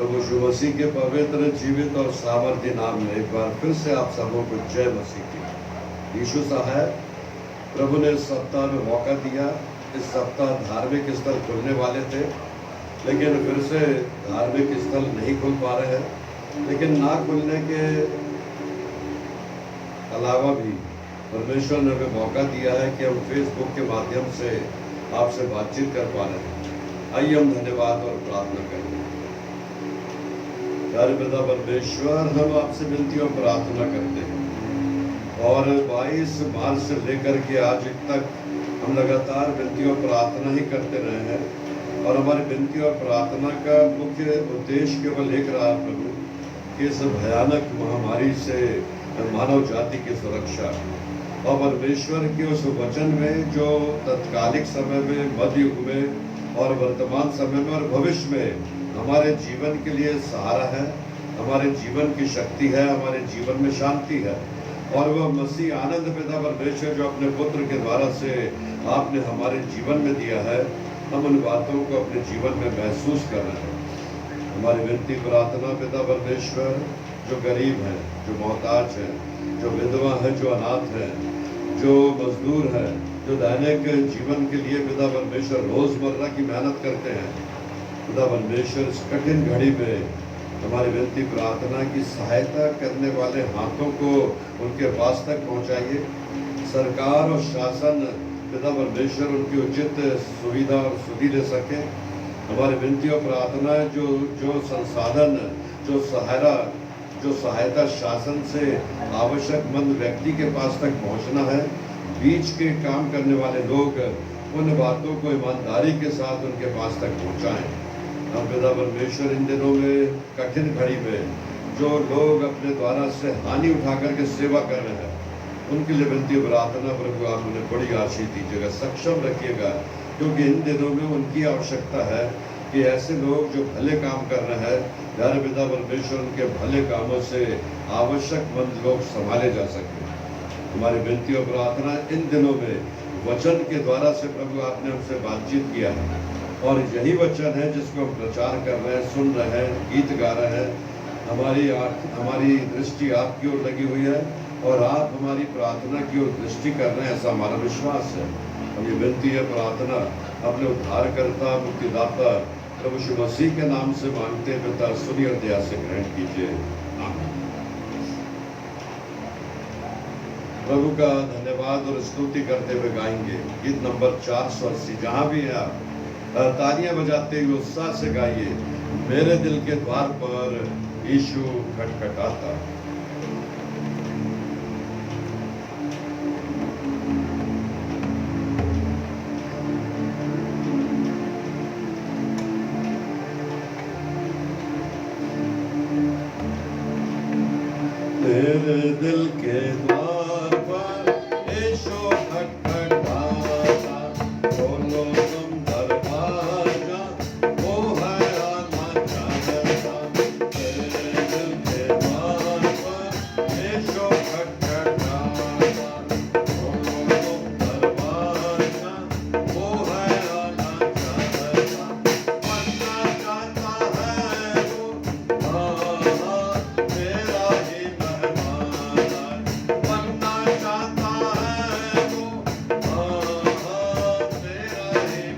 प्रभु यीशु मसीह के पवित्र जीवित और सामर्थ्य नाम में एक बार फिर से आप सबों को जय मसीह की। यीशु साहब, प्रभु ने इस सप्ताह में मौका दिया। इस सप्ताह धार्मिक स्थल खुलने वाले थे, लेकिन फिर से धार्मिक स्थल नहीं खुल पा रहे हैं। लेकिन ना खुलने के अलावा भी परमेश्वर ने हमें मौका दिया है कि हम फेसबुक के माध्यम से आपसे बातचीत कर पा रहे हैं। आइए हम धन्यवाद और प्रार्थना करें। प्यारे पिता परमेश्वर, हम आपसे विनती और प्रार्थना करते हैं और 22 मार्च से लेकर के आज तक हम लगातार विनती और प्रार्थना ही करते रहे हैं और हमारी विनती और प्रार्थना का मुख्य उद्देश्य केवल एक रहा प्रभु कि इस भयानक महामारी से मानव जाति की सुरक्षा और परमेश्वर के उस वचन में जो तत्कालिक समय में, मध्य युग में और वर्तमान समय में और भविष्य में हमारे जीवन के लिए सहारा है, हमारे जीवन की शक्ति है, हमारे जीवन में शांति है। और वह मसीह आनंद पिता परमेश्वर जो अपने पुत्र के द्वारा से आपने हमारे जीवन में दिया है, हम उन बातों को अपने जीवन में महसूस कर रहे हैं। हमारी विनती प्रार्थना पिता परमेश्वर, जो गरीब हैं, जो मोहताज हैं, जो विधवा है, जो अनाथ है, जो मजदूर है, जो दैनिक जीवन के लिए पिता परमेश्वर रोजमर्रा की मेहनत करते हैं, खुदा परमेश्वर इस कठिन घड़ी में हमारी विनती प्रार्थना की सहायता करने वाले हाथों को उनके पास तक पहुंचाइए। सरकार और शासन पिता परमेश्वर उनकी उचित सुविधा और सुधि ले सके। हमारी विनती और प्रार्थना जो संसाधन, जो सहायता शासन से आवश्यकमंद व्यक्ति के पास तक पहुंचना है, बीच के काम करने वाले लोग उन बातों को ईमानदारी के साथ उनके पास तक पहुंचाएं। हम पिता परमेश्वर इन दिनों में कठिन घड़ी में जो लोग अपने द्वारा से हानि उठा करके सेवा कर रहे हैं, उनके लिए विनती प्रार्थना प्रभु आप उन्हें बड़ी आशीष दीजिएगा, सक्षम रखिएगा, क्योंकि इन दिनों में उनकी आवश्यकता है कि ऐसे लोग जो भले काम कर रहे हैं, प्यारे पिता परमेश्वर उनके भले कामों से आवश्यकमंद लोग संभाले जा सके। हमारी विनती और प्रार्थना इन दिनों में वचन के द्वारा से प्रभु आपने हमसे बातचीत किया है और यही वचन है जिसको हम प्रचार कर रहे हैं, सुन रहे हैं, गीत गा रहे हैं। हमारी दृष्टि आपकी ओर लगी हुई है और आप हमारी प्रार्थना की ओर दृष्टि कर रहे हैं, ऐसा हमारा विश्वास है। हम ये विनती है प्रार्थना अपने उद्धारकर्ता मुक्तिदाता प्रभु यीशु मसीह के नाम से मांगते पिता, सुनिए और दया से ग्रहण कीजिए, आमीन। प्रभु का धन्यवाद और स्तुति करते हुए गाएंगे गीत नंबर 480। जहाँ भी है आप तालियां बजाते हुए उत्साह से गाइए। मेरे दिल के द्वार पर यीशु खटखटाता। मेरे दिल के द्वार पर यीशु खटखटाता, बोलो तुम दरवाजा, वो है आना चाहता। मेरे दिल के द्वार पर यीशु खटखटाता, बोलो तुम दरवाजा, वो है आना चाहता। बनना चाहता है वो, तेरा ही मेहमान। बनना चाहता है वो, तेरा ही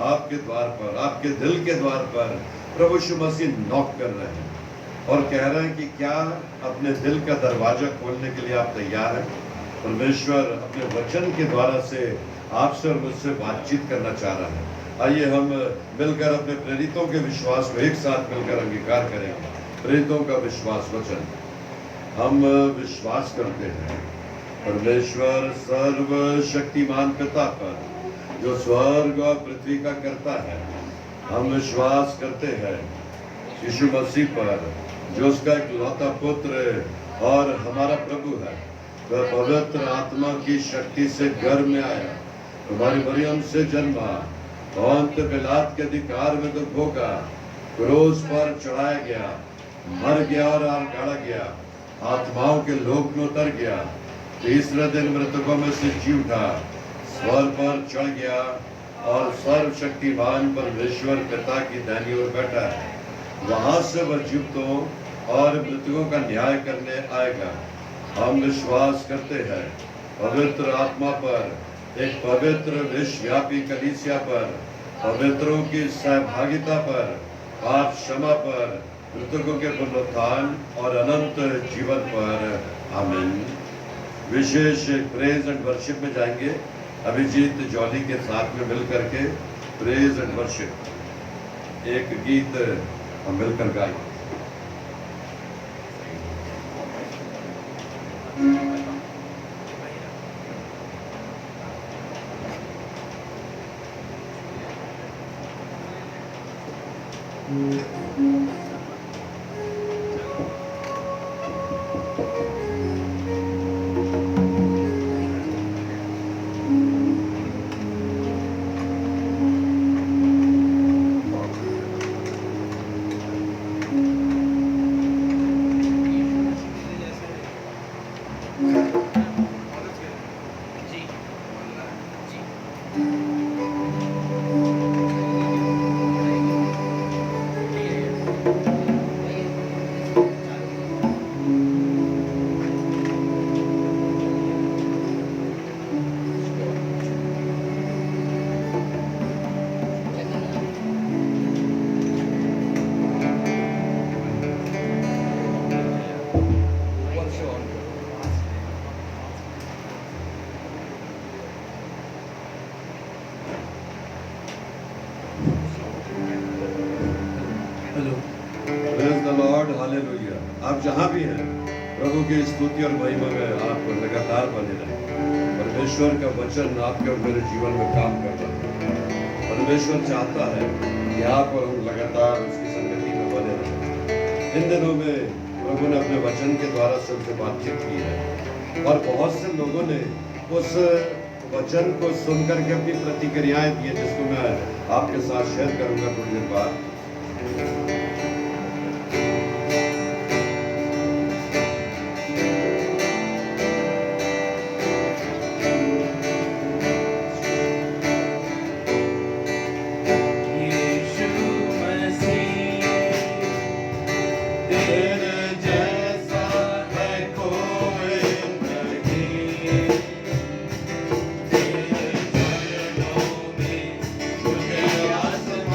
आपके द्वार पर, आपके दिल के द्वार पर प्रभु यीशु मसीह नॉक कर रहे हैं और कह रहे हैं कि क्या अपने दिल का दरवाजा खोलने के लिए आप तैयार हैं? परमेश्वर अपने वचन के द्वारा से आपसे और मुझसे बातचीत करना चाह रहा है। आइए हम मिलकर अपने प्रेरितों के विश्वास को एक साथ मिलकर अंगीकार करेंगे। प्रेरितों का विश्वास वचन, हम विश्वास करते हैं परमेश्वर सर्वशक्तिमान पिता पर, जो स्वर्ग और पृथ्वी का करता है। हम विश्वास करते हैं यीशु मसीह पर, जो उसका इकलौता पुत्र और हमारा प्रभु है। वह पवित्र आत्मा की शक्ति से गर्भ में आया, हमारी मरियम से जन्मा, पौंत पिलात के अधिकार में दुख भोगा, क्रूस पर चढ़ाया गया, मर गया और गाड़ा गया, आत्माओं के लोक में उतर गया, तीसरे दिन मृतकों में से जी उठा, स्वर्ग पर चढ़ गया और सर्वशक्तिमान परमेश्वर पिता की दाहिनी ओर बैठा है। वहां से वह जीवितों और मृतकों का न्याय करने आएगा। हम विश्वास करते हैं पवित्र आत्मा पर, एक पवित्र विश्वव्यापी कलीसिया पर, पवित्रों की सहभागिता पर, पाप क्षमा पर, मृतकों के पुनरुत्थान और अनंत जीवन पर। आमीन। विशेष प्रेज एंड वर्शिप में जाएंगे अभिजीत जॉली के साथ में मिल करके। प्रेज एंड वर्शिप एक गीत हम मिलकर गाएंगे। आप जहाँ भी हैं, प्रभु की स्तुति और महिमा में आप लगातार बने रहें। परमेश्वर का वचन आपके और मेरे जीवन में काम कर रहा है। परमेश्वर चाहता है कि आप और हम लगातार उसकी संगति में बने रहें। इन दिनों में प्रभु ने अपने वचन के द्वारा से उनसे बातचीत की है और बहुत से लोगों ने उस वचन को सुनकर के अपनी प्रतिक्रियाएं दी, जिसको मैं आपके साथ शेयर करूंगा थोड़ी देर बाद। आसमान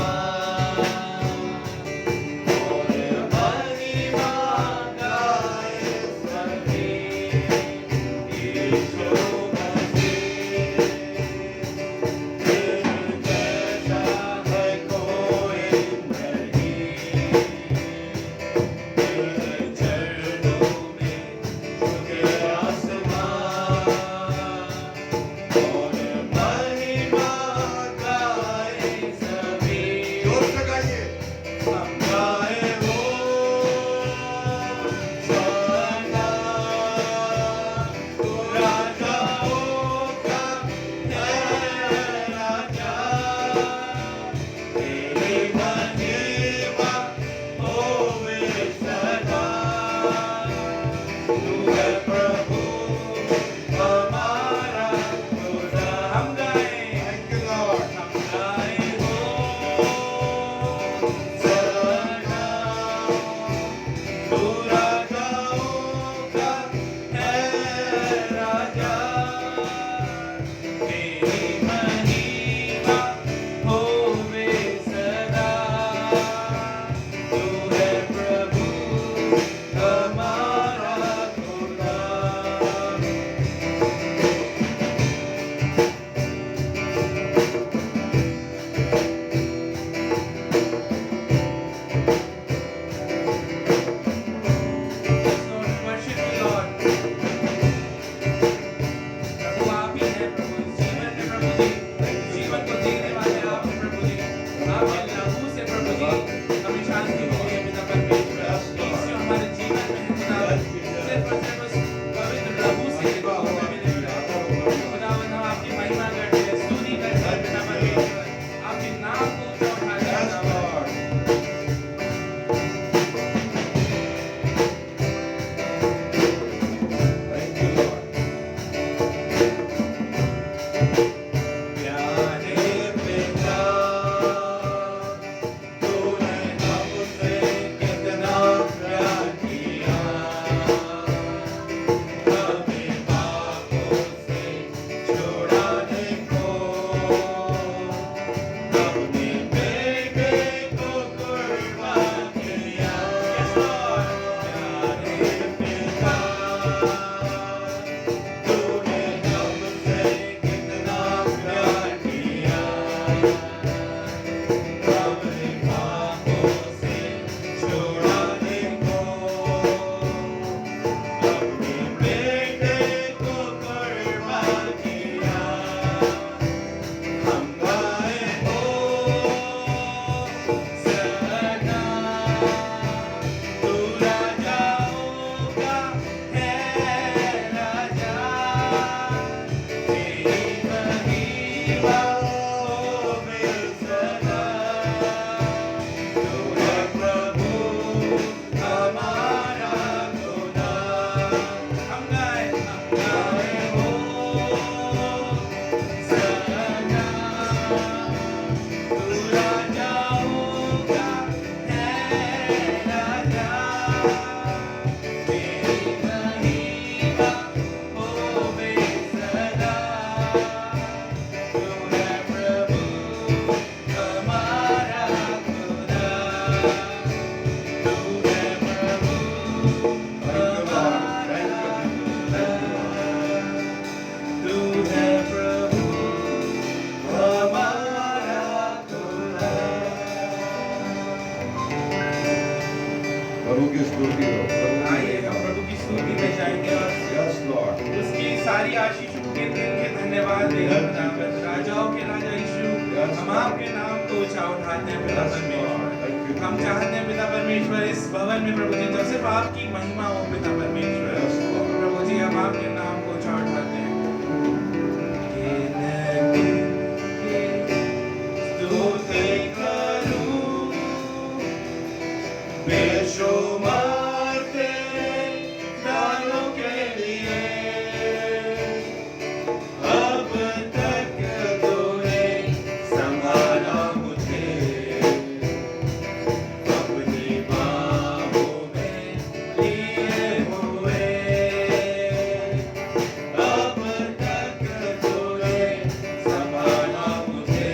प्रभु की स्तुति हो, प्रभु की आइए हम प्रभु की स्तुति में जाएंगे और यस लॉर्ड उसकी सारी आशीषों के दिन के धन्यवाद देंगे खुदावंद। राजाओं के राजा यीशु, हम आपके नाम को ऊंचा उठाते हैं पिता परमेश्वर। हम चाहते हैं पिता परमेश्वर इस भवन में प्रभु जी तो सिर्फ आपकी महिमा हो पिता परमेश्वर। प्रभु जी हम आपके नाम को ऊंचा उठाते हैं। स्तुति करूं बेशुमार तेरे दानों के लिए, अब तक तूने संभाला मुझे अपनी बाहों में लिए हुए। अब तक तूने संभाला मुझे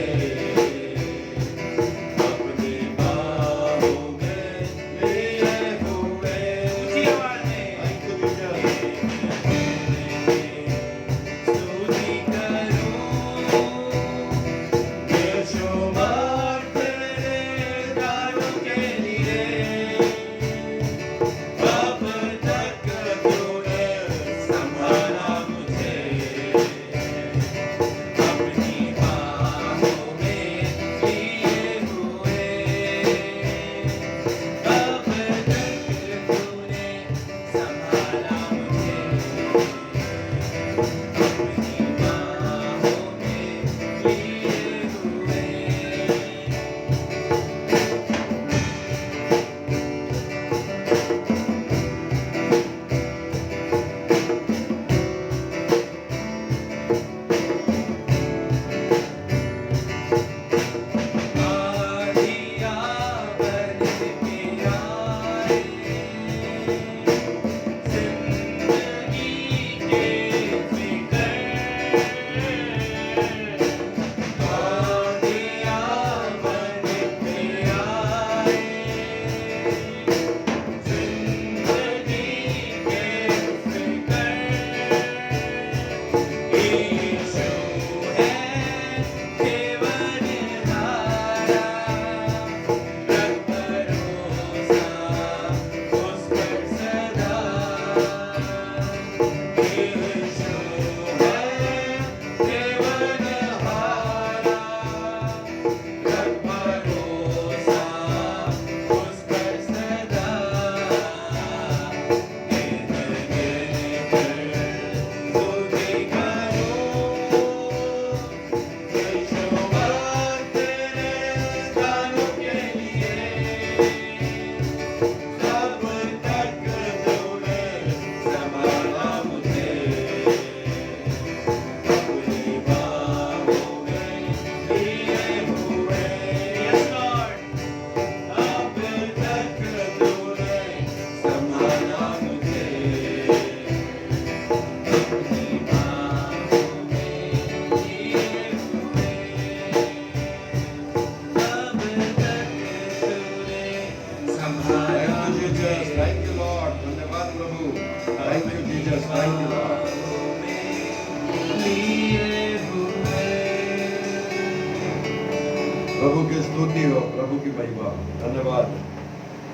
स्तुति हो, प्रभु की महिमा। धन्यवाद।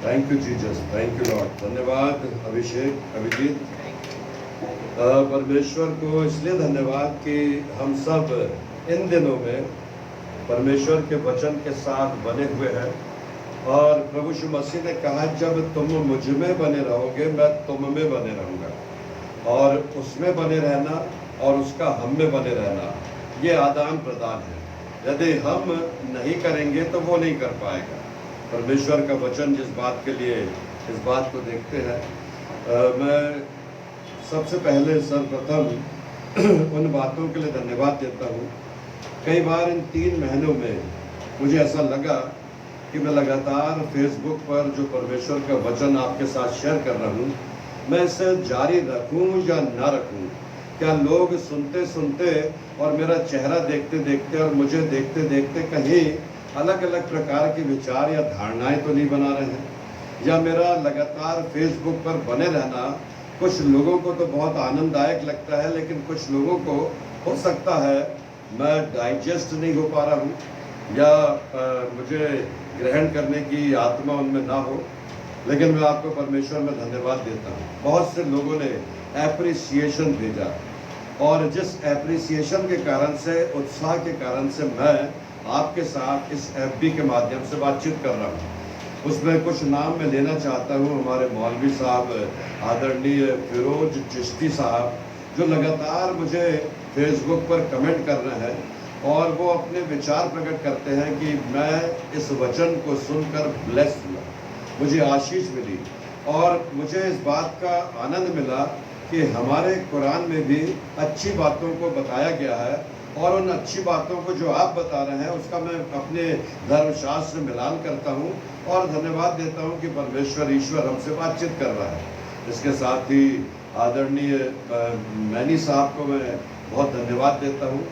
Thank you Jesus, thank you Lord. धन्यवाद अभिजीत। परमेश्वर को इसलिए धन्यवाद कि हम सब इन दिनों में परमेश्वर के वचन के साथ बने हुए हैं। और प्रभु यीशु मसीह ने कहा, जब तुम मुझ में बने रहोगे मैं तुम में बने रहूँगा। और उसमें बने रहना और उसका हम में बने रहना, ये आदान प्रदान है। यदि हम नहीं करेंगे तो वो नहीं कर पाएगा। परमेश्वर का वचन जिस बात के लिए इस बात को देखते हैं, मैं सबसे पहले सर्वप्रथम उन बातों के लिए धन्यवाद देता हूँ। कई बार इन 3 महीनों में मुझे ऐसा लगा कि मैं लगातार फेसबुक पर जो परमेश्वर का वचन आपके साथ शेयर कर रहा हूँ, मैं इसे जारी रखूँ या ना रखूँ। क्या लोग सुनते सुनते और मेरा चेहरा देखते देखते और मुझे देखते देखते कहीं अलग अलग प्रकार के विचार या धारणाएं तो नहीं बना रहे हैं? या मेरा लगातार फेसबुक पर बने रहना कुछ लोगों को तो बहुत आनंददायक लगता है, लेकिन कुछ लोगों को हो सकता है मैं डाइजेस्ट नहीं हो पा रहा हूँ या मुझे ग्रहण करने की आत्मा उनमें ना हो। लेकिन मैं आपको परमेश्वर में धन्यवाद देता हूँ। बहुत से लोगों ने एप्रिसिएशन भेजा और जिस एप्रिसिएशन के कारण से, उत्साह के कारण से मैं आपके साथ इस FB के माध्यम से बातचीत कर रहा हूँ, उसमें कुछ नाम मैं लेना चाहता हूँ। हमारे मौलवी साहब आदरणीय फिरोज चिश्ती साहब, जो लगातार मुझे फेसबुक पर कमेंट कर रहे हैं और वो अपने विचार प्रकट करते हैं कि मैं इस वचन को सुनकर ब्लेस हुआ, मुझे आशीष मिली। और मुझे इस बात का आनंद मिला कि हमारे कुरान में भी अच्छी बातों को बताया गया है और उन अच्छी बातों को जो आप बता रहे हैं उसका मैं अपने धर्मशास्त्र में मिलान करता हूँ और धन्यवाद देता हूँ कि परमेश्वर ईश्वर हमसे बातचीत कर रहा है। इसके साथ ही आदरणीय मैनी साहब को मैं बहुत धन्यवाद देता हूँ,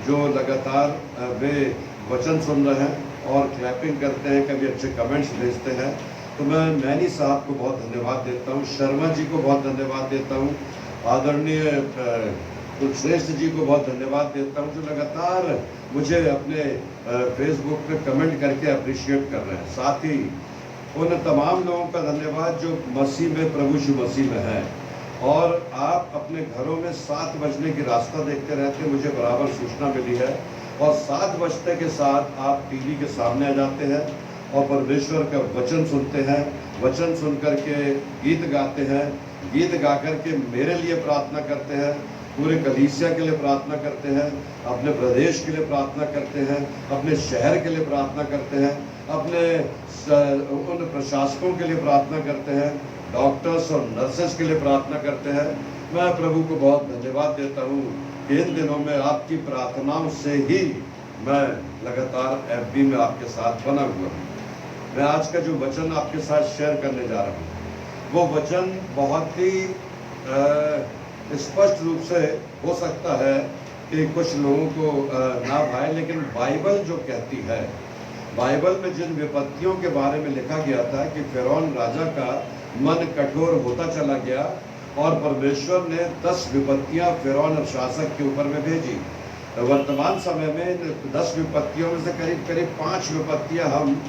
जो लगातार वे वचन सुन रहे हैं और क्लैपिंग करते हैं, कभी अच्छे कमेंट्स भेजते हैं। तो मैं मैनी साहब को बहुत धन्यवाद देता हूँ, शर्मा जी को बहुत धन्यवाद देता हूँ, आदरणीय कुलश्रेष्ठ जी को बहुत धन्यवाद देता हूँ, जो लगातार मुझे अपने फेसबुक पे कमेंट करके अप्रिशिएट कर रहे हैं। साथ ही उन तमाम लोगों का धन्यवाद जो मसीह में, प्रभु यीशु मसीह में हैं और आप अपने घरों में 7 बजने की रास्ता देखते रहते। मुझे बराबर सूचना मिली है और 7 बजते के साथ आप टीवी के सामने आ जाते हैं और परमेश्वर का वचन सुनते हैं। वचन सुन करके गीत गाते हैं, गीत गा करके मेरे लिए प्रार्थना करते हैं, पूरे कलीसिया के लिए प्रार्थना करते हैं, अपने प्रदेश के लिए प्रार्थना करते हैं, अपने शहर के लिए प्रार्थना करते हैं, अपने उन प्रशासकों के लिए प्रार्थना करते हैं, डॉक्टर्स और नर्सेस के लिए प्रार्थना करते हैं। मैं प्रभु को बहुत धन्यवाद देता हूँ कि इन दिनों में आपकी प्रार्थनाओं से ही मैं लगातार FB में आपके साथ बना हुआ हूँ। मैं आज का जो वचन आपके साथ शेयर करने जा रहा हूँ, वो वचन बहुत ही स्पष्ट रूप से हो सकता है कि कुछ लोगों को ना भाए, लेकिन बाइबल जो कहती है, बाइबल में जिन विपत्तियों के बारे में लिखा गया था कि फिरौन राजा का मन कठोर होता चला गया और परमेश्वर ने 10 विपत्तियां फिरौन और शासक के ऊपर में भेजी। वर्तमान समय में 10 विपत्तियों में से करीब करीब 5 विपत्तियां हम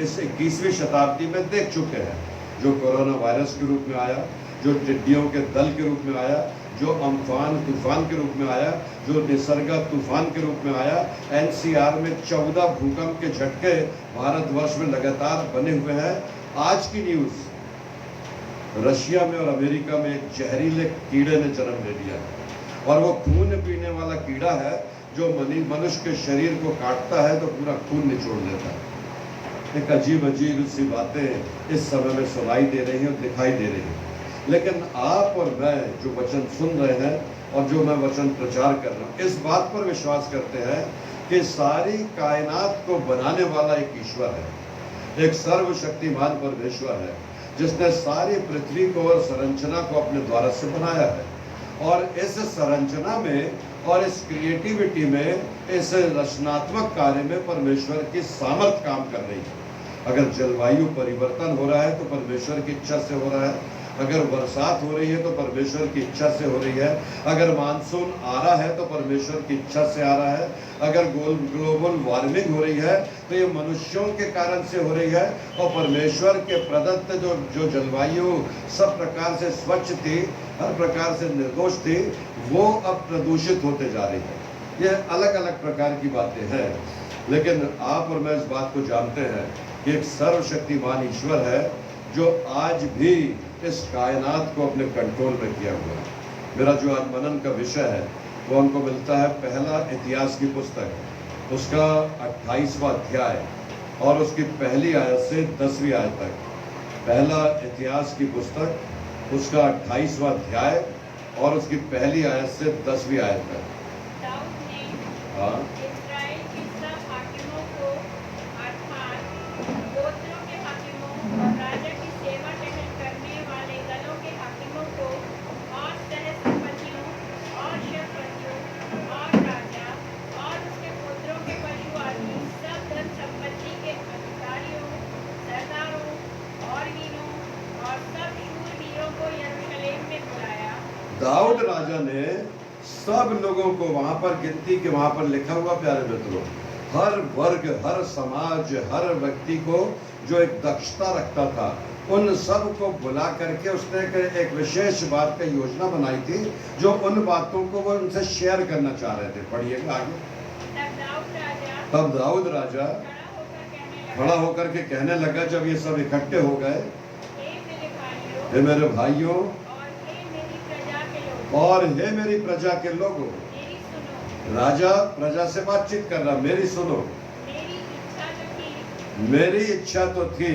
इस 21वीं शताब्दी में देख चुके हैं। जो कोरोना वायरस के रूप में आया, जो टिड्डियों के दल के रूप में आया, जो अम्फान तूफान के रूप में आया, जो निसर्ग तूफान के रूप में आया। NCR में 14 भूकंप के झटके भारतवर्ष में लगातार बने हुए हैं। आज की न्यूज़, रशिया में और अमेरिका में एक जहरीले कीड़े ने जन्म ले लिया है और वो खून पीने वाला कीड़ा है जो मनुष्य के शरीर को काटता है तो पूरा खून निचोड़ देता है। एक अजीब अजीब सी बातें इस समय में सुनाई दे रही हैं और दिखाई दे रही हैं। लेकिन आप और मैं जो वचन सुन रहे हैं और जो मैं वचन प्रचार कर रहा हूँ, इस बात पर विश्वास करते हैं कि सारी कायनात को बनाने वाला एक ईश्वर है, एक सर्वशक्तिमान परमेश्वर है, जिसने सारी पृथ्वी को और संरचना को अपने द्वारा से बनाया है। और इस संरचना में और इस क्रिएटिविटी में, इस रचनात्मक कार्य में परमेश्वर की सामर्थ काम कर रही है। अगर जलवायु परिवर्तन हो रहा है तो परमेश्वर की इच्छा से हो रहा है। अगर बरसात हो रही है तो परमेश्वर की इच्छा से हो रही है, अगर मानसून आ रहा है तो परमेश्वर की इच्छा से आ रहा है, अगर ग्लोबल वार्मिंग हो रही है तो ये मनुष्यों के कारण से हो रही है। और परमेश्वर के प्रदत्त जो जलवायु सब प्रकार से स्वच्छ थी, हर प्रकार से निर्दोष थी, वो अब प्रदूषित होते जा रही है। ये अलग अलग प्रकार की बातें हैं, लेकिन आप और मैं इस बात को जानते हैं कि एक सर्वशक्तिमान ईश्वर है जो आज भी इस कायनात को अपने कंट्रोल में किया हुआ है। मेरा जो आज मनन का विषय है वो हमको मिलता है पहला इतिहास की पुस्तक, उसका 28वां अध्याय और उसकी पहली आयत से 10वीं आयत तक। पहला इतिहास की पुस्तक, उसका 28वां अध्याय और उसकी पहली आयत से 10वीं आयत तक। हाँ, इस्राएल के सब हाकिमों को अर्थात गोत्रों के हाकिमों और राजा की सेवा टहल करने वाले दलों के हाकिमों को और सहस्त्रपतियों और शतपतियों और राजा और उसके पुत्रों के पशु आदि सब धन संपत्ति के अधिकारियों, सरदारों और वीरों और सब शूरवीरों को यरूशलेम में बुलाया। दाऊद राजा ने सब लोगों को वहां पर गिनती के वहां पर लिखा हुआ, प्यारे मित्रों, हर वर्ग, हर समाज, हर व्यक्ति को जो एक दक्षता रखता था, उन सब को बुला करके उसने एक विशेष बात का योजना बनाई थी, जो उन बातों को वो उनसे शेयर करना चाह रहे थे। पढ़िएगा आगे। तब दाऊद राजा खड़ा होकर के कहने लगा, जब ये सब इकट्ठे हो गए, हे मेरे भाइयों और हे मेरी प्रजा के लोगों। राजा प्रजा से बातचीत कर रहा, मेरी सुनो। मेरी इच्छा तो थी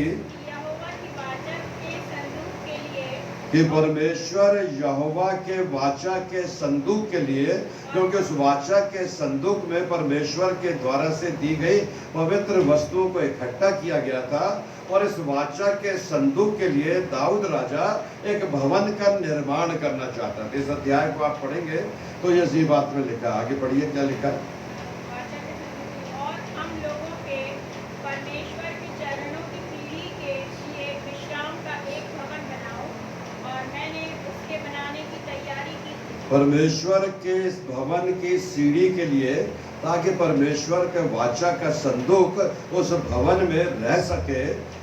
कि परमेश्वर यहोवा के वाचा के संदूक के लिए, क्योंकि उस वाचा के संदूक में परमेश्वर के द्वारा से दी गई पवित्र वस्तुओं को इकट्ठा किया गया था, और इस वाचा के संदूक के लिए दाऊद राजा एक भवन का निर्माण करना चाहता था। इस अध्याय को आप पढ़ेंगे तो ये इसी बात में लिखा। आगे पढ़िए, क्या लिखा? और हम लोगों के परमेश्वर के चरणों की पीढ़ी के लिए विश्राम का एक भवन बनाओ, और मैंने उसके बनाने की तैयारी की। परमेश्वर के इस भवन की सीढ़ी के लिए, ताकि परमेश्वर के वाचा का संदूक उस भवन में रह सके,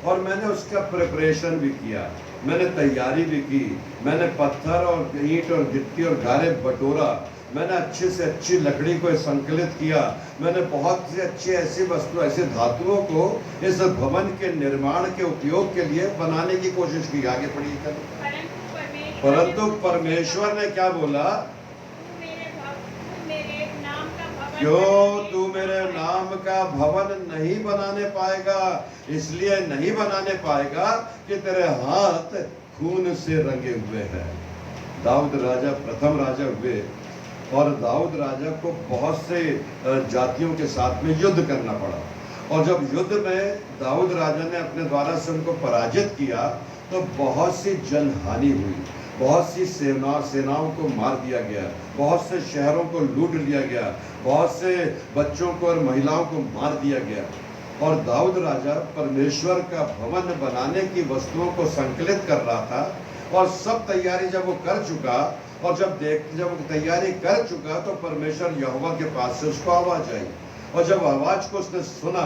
और मैंने उसका प्रिपरेशन भी किया, मैंने तैयारी भी की, मैंने पत्थर और ईंट और गिट्टी और गारे बटोरा, मैंने अच्छे से अच्छी लकड़ी को संकलित किया, मैंने बहुत सी अच्छी ऐसी वस्तु, ऐसे धातुओं को इस भवन के निर्माण के उपयोग के लिए बनाने की कोशिश की। आगे पढ़िए। परंतु परमेश्वर ने क्या बोला? क्यों तू मेरे नाम का भवन नहीं बनाने पाएगा? इसलिए नहीं बनाने पाएगा कि तेरे हाथ खून से रंगे हुए हैं। दाऊद राजा प्रथम राजा हुए, और दाऊद राजा को बहुत से जातियों के साथ में युद्ध करना पड़ा, और जब युद्ध में दाऊद राजा ने अपने द्वारा से उनको पराजित किया तो बहुत सी जनहानि हुई, बहुत सी सेनाओं को मार दिया गया, बहुत से शहरों को लूट लिया गया, बहुत से बच्चों को और महिलाओं को मार दिया गया। और दाऊद राजा परमेश्वर का भवन बनाने की वस्तुओं को संकलित कर रहा था, और सब तैयारी जब वो कर चुका, और जब वो तैयारी कर चुका तो परमेश्वर यहोवा के पास से उसको आवाज आई, और जब आवाज को उसने सुना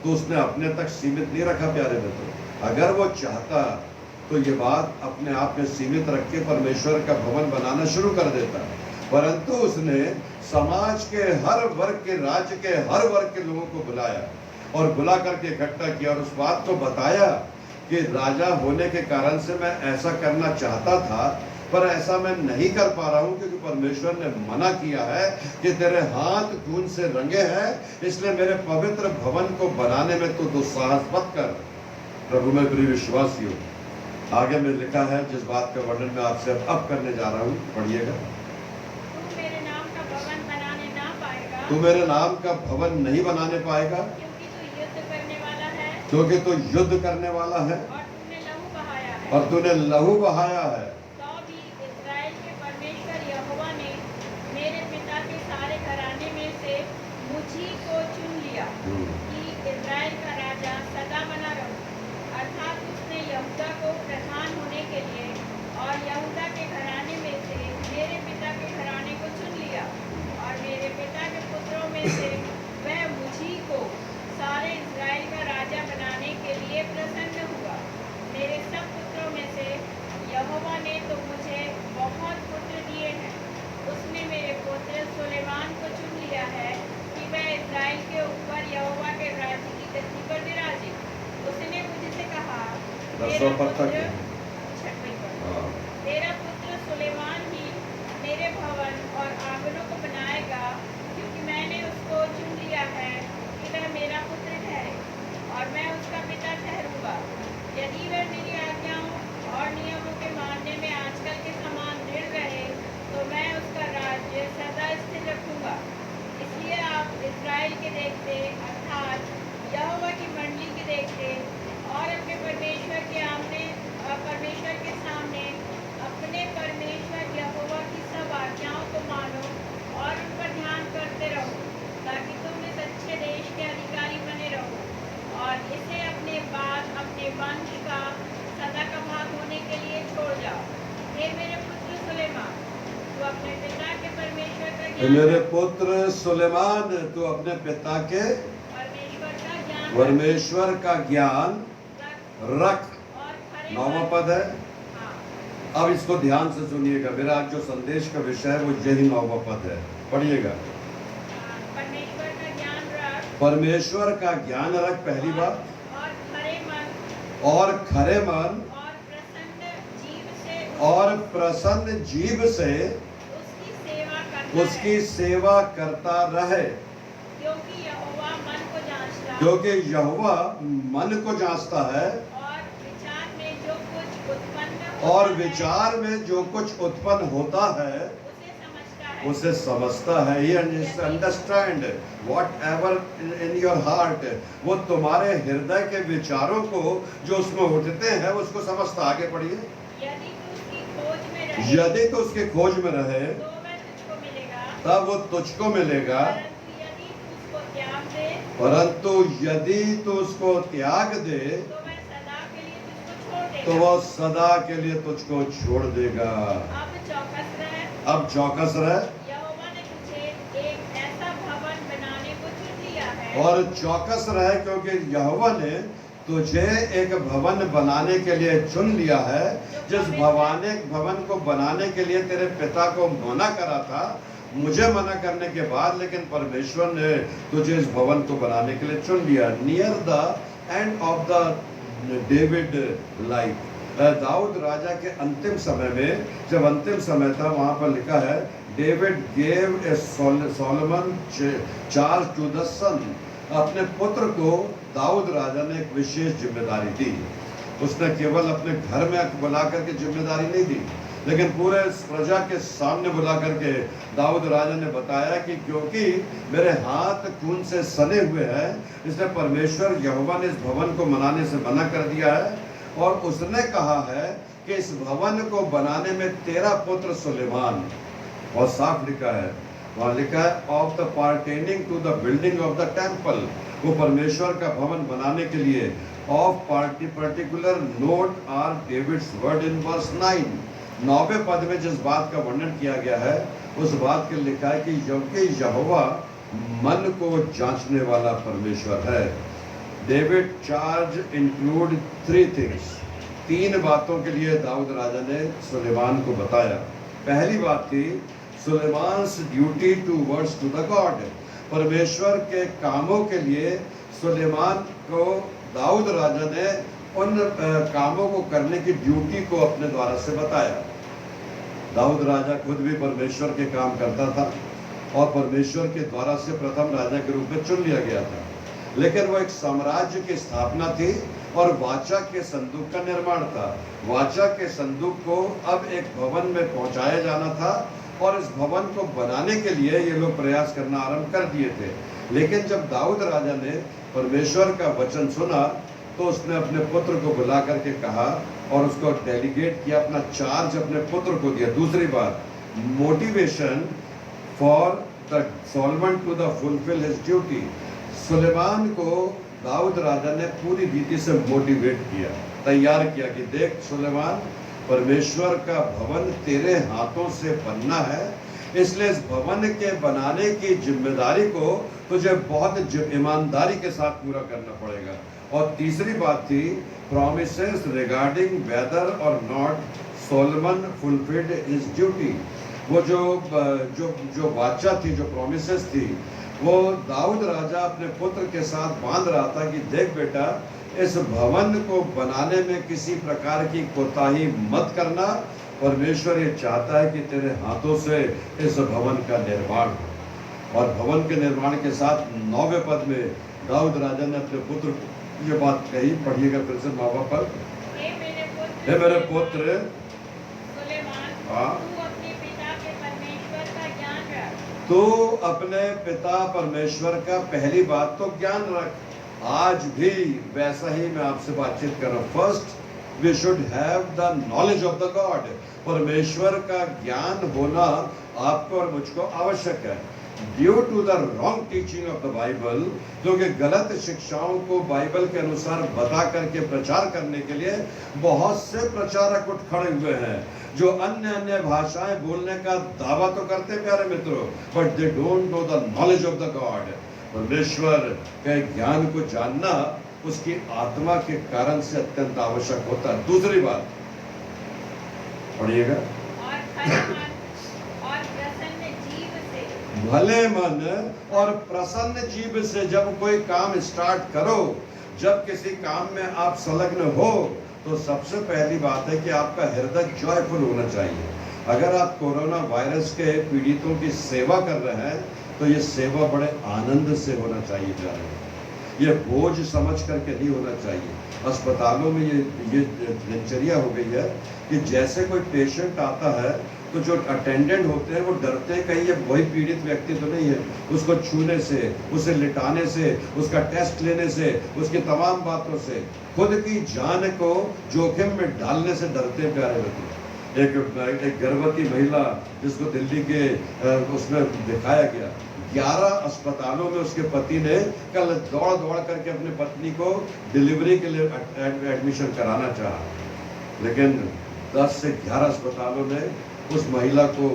तो उसने अपने तक सीमित नहीं रखा। प्यारे मित्रों, अगर वो चाहता तो ये बात अपने आप में सीमित रख के परमेश्वर का भवन बनाना शुरू कर देता, परंतु उसने समाज के हर वर्ग के, राज्य के हर वर्ग के लोगों को बुलाया, और बुला करके इकट्ठा किया, और उस बात को बताया कि राजा होने के कारण से मैं ऐसा करना चाहता था, पर ऐसा मैं नहीं कर पा रहा हूँ, क्योंकि परमेश्वर ने मना किया है कि तेरे हाथ खून से रंगे हैं, इसलिए मेरे पवित्र भवन को बनाने में तू दुस्साहस मत कर। प्रभु में प्रिय विश्वासियों, आगे में लिखा है जिस बात का वर्णन मैं आपसे अब करने जा रहा हूँ, पढ़िएगा। तू मेरे नाम का भवन बनाने ना पाएगा, तू मेरे नाम का भवन नहीं बनाने पाएगा, क्योंकि तू युद्ध करने वाला है, क्योंकि तू युद्ध करने वाला है, और तूने लहू बहाया है, और तूने लहू बहाया है। तो भी इस्राएल के परमेश्वर यहोवा ने मेरे पिता के सारे घराने में से मुझी को चुन लिया कि इस्राएल का राजा सदा बना रहूं। अर्थात उसने यहूदा को प्रधान होने के लिए 10वां पद तक है। छठवीं पद। हाँ। तेरा पुत्र सुलेमान ही मेरे भवन और आंगनों को बनाएगा, क्योंकि मैंने उसको चुन लिया है कि वह मेरा पुत्र ठहरे और मैं उसका पिता ठहरूंगा। यदि वह मेरी आज्ञाओं और नियमों के मानने में आजकल के समान दृढ़ रहे, तो मैं उसका राज्य सदा स्थिर रखूंगा। इसलिए आप इस्राएल के देखते अर्थात यहोवा की मंडली के देखते और अपने परमेश्वर के सामने अपने परमेश्वर यहोवा की सब आज्ञाओं को मानो और उन पर ध्यान करते रहो, ताकि तुम इस अच्छे देश के अधिकारी बने रहो और इसे अपने बाद अपने वंश का सदा का भाग होने के लिए छोड़ जाओ। हे मेरे पुत्र सुलेमान, तू अपने पिता के परमेश्वर का ज्ञान मेरे पुत्र सुलेमान, तू अपने पिता के परमेश्वर का ज्ञान रख। और खरे 9वां पद है। हाँ, अब इसको ध्यान से सुनिएगा, मेरा आज जो संदेश का विषय है वो यही 9वां पद है। पढ़िएगा। परमेश्वर का ज्ञान रख परमेश्वर का ज्ञान रख, पहली बात, और खरे मन और खरे मन और प्रसन्न जीव से उसकी सेवा करता रहे, क्योंकि यहोवा मन को जांचता क्योंकि यहोवा मन को जांचता है और विचार में जो कुछ उत्पन्न होता है उसे समझता है। He understand whatever in your heart, वो तुम्हारे हृदय के विचारों को जो उसमें उठते हैं उसको समझता। आगे पढ़िए। यदि तो उसकी खोज में रहे तब वो तुझको मिलेगा, परंतु यदि तू उसको त्याग दे तो वो सदा के लिए तुझको छोड़ देगा। अब चौकस रह यहोवा ने तुझे एक ऐसा भवन बनाने को चुन लिया है और चौकस रहे, क्योंकि यहोवा ने तुझे एक भवन बनाने के लिए चुन लिया है। जिस भवन को बनाने के लिए तेरे पिता को मना करा था, मुझे मना करने के बाद, लेकिन परमेश्वर ने तुझे इस भवन को बनाने के लिए चुन लिया। Near the end of the David life, दाऊद राजा के अंतिम समय में, जब अंतिम समय था, वहां पर लिखा है David gave a Solomon charge to the son. अपने पुत्र को दाऊद राजा ने एक विशेष जिम्मेदारी दी। उसने केवल अपने घर में बुला करके जिम्मेदारी नहीं दी, लेकिन पूरे प्रजा के सामने बुला करके दाऊद राजा ने बताया कि क्योंकि मेरे हाथ खून से सने हुए हैं, इसलिए परमेश्वर यहोवा ने इस भवन को बनाने से मना कर दिया है। और उसने कहा है कि इस भवन को बनाने में तेरा पुत्र सुलेमान, और साफ लिखा है, वहाँ लिखा है of the pertaining to the building of the temple, वो परमेश्वर का भवन बनाने के लिए। Of particular note are David's word in verse 9। 9वें पद में जिस बात का वर्णन किया गया है उस बात के लिखा है कि यहोवा मन को जांचने वाला परमेश्वर है। David charge include 3 things. 3 बातों के लिए दाऊद राजा ने सुलेमान को बताया। पहली बात थी Solomon's duty towards to the God, परमेश्वर के कामों के लिए सुलेमान को दाऊद राजा ने उन कामों को करने की ड्यूटी को अपने द्वारा से बताया। दाऊद राजा खुद भी परमेश्वर के काम करता था और परमेश्वर के द्वारा से प्रथम राजा के रूप में चुन लिया गया था, लेकिन वो एक साम्राज्य की स्थापना थी और वाचा के संदूक का निर्माण था। वाचा के संदूक को अब एक भवन में पहुंचाया जाना था और इस भवन को बनाने के लिए ये लोग प्रयास करना आरंभ कर दिए थे। लेकिन जब दाऊद राजा ने परमेश्वर का वचन सुना तो उसने अपने पुत्र को बुला करके कहा और उसको डेलीगेट किया, अपना चार्ज अपने पुत्र को दिया। दूसरी बात, motivation for the Solomon to the fulfil his duty. सुलेमान को दाऊद राजा ने पूरी रीति से मोटिवेट किया, तैयार किया कि देख सुलेमान, परमेश्वर का भवन तेरे हाथों से बनना है, इसलिए इस भवन के बनाने की जिम्मेदारी को तुझे बहुत ईमानदारी के साथ पूरा करना पड़ेगा। और तीसरी बात थी प्रॉमिसेस रिगार्डिंग वेदर और not Solomon fulfilled his duty. वो जो वाचा थी, जो प्रॉमिसेस थी, वो दाऊद राजा अपने पुत्र के साथ बांध रहा था कि देख बेटा, इस भवन को बनाने में किसी प्रकार की कोताही मत करना। परमेश्वर ये चाहता है कि तेरे हाथों से इस भवन का निर्माण हो। और भवन के निर्माण के साथ 9वें पद में दाऊद राजा ने अपने पुत्र को ये बात कही, पढ़िएगा फिर से माँ बाप पर। हे मेरे पुत्र सुलेमान, हाँ, तू अपने पिता के परमेश्वर का ज्ञान रख। तो अपने पिता परमेश्वर का पहली बात तो ज्ञान रख। आज भी वैसा ही मैं आपसे बातचीत कर रहा हूँ। First we should have the knowledge of the God. परमेश्वर का ज्ञान होना आपको और मुझको आवश्यक है। Due to the wrong teaching of the Bible, क्योंकि गलत शिक्षाओं को बाइबल के अनुसार बता करके प्रचार करने के लिए बहुत से प्रचारक उठ खड़े हुए हैं जो अन्य अन्य भाषाएं बोलने का दावा तो करते हैं प्यारे मित्रों, but they don't know the knowledge of the God. परमेश्वर के ज्ञान को जानना उसकी आत्मा के कारण से अत्यंत आवश्यक होता है। दूसरी बात पढ़िएगा, और भले मन और प्रसन्न जीव से। भले मन और प्रसन्न जीव से जब कोई काम स्टार्ट करो, जब किसी काम में आप संलग्न हो, तो सबसे पहली बात है कि आपका हृदय जॉयफुल होना चाहिए। अगर आप कोरोना वायरस के पीड़ितों की सेवा कर रहे हैं तो ये सेवा बड़े आनंद से होना चाहिए जा रही है, ये बोझ समझ करके नहीं होना चाहिए। अस्पतालों में ये दिनचर्या हो गई है कि जैसे कोई पेशेंट आता है तो जो अटेंडेंट होते हैं वो डरते हैं कहीं ये वही पीड़ित व्यक्ति तो नहीं है। उसको छूने से, उसे लिटाने से, उसका टेस्ट लेने से, उसकी तमाम बातों से खुद की जान को जोखिम में डालने से डरते हैं प्यारे मित्र। एक गर्भवती महिला जिसको दिल्ली के उसमें दिखाया गया, 11 अस्पतालों में उसके पति ने कल दौड़ दौड़ करके अपनी पत्नी को डिलीवरी के लिए एडमिशन कराना चाहा, लेकिन 10 से 11 अस्पतालों ने उस महिला को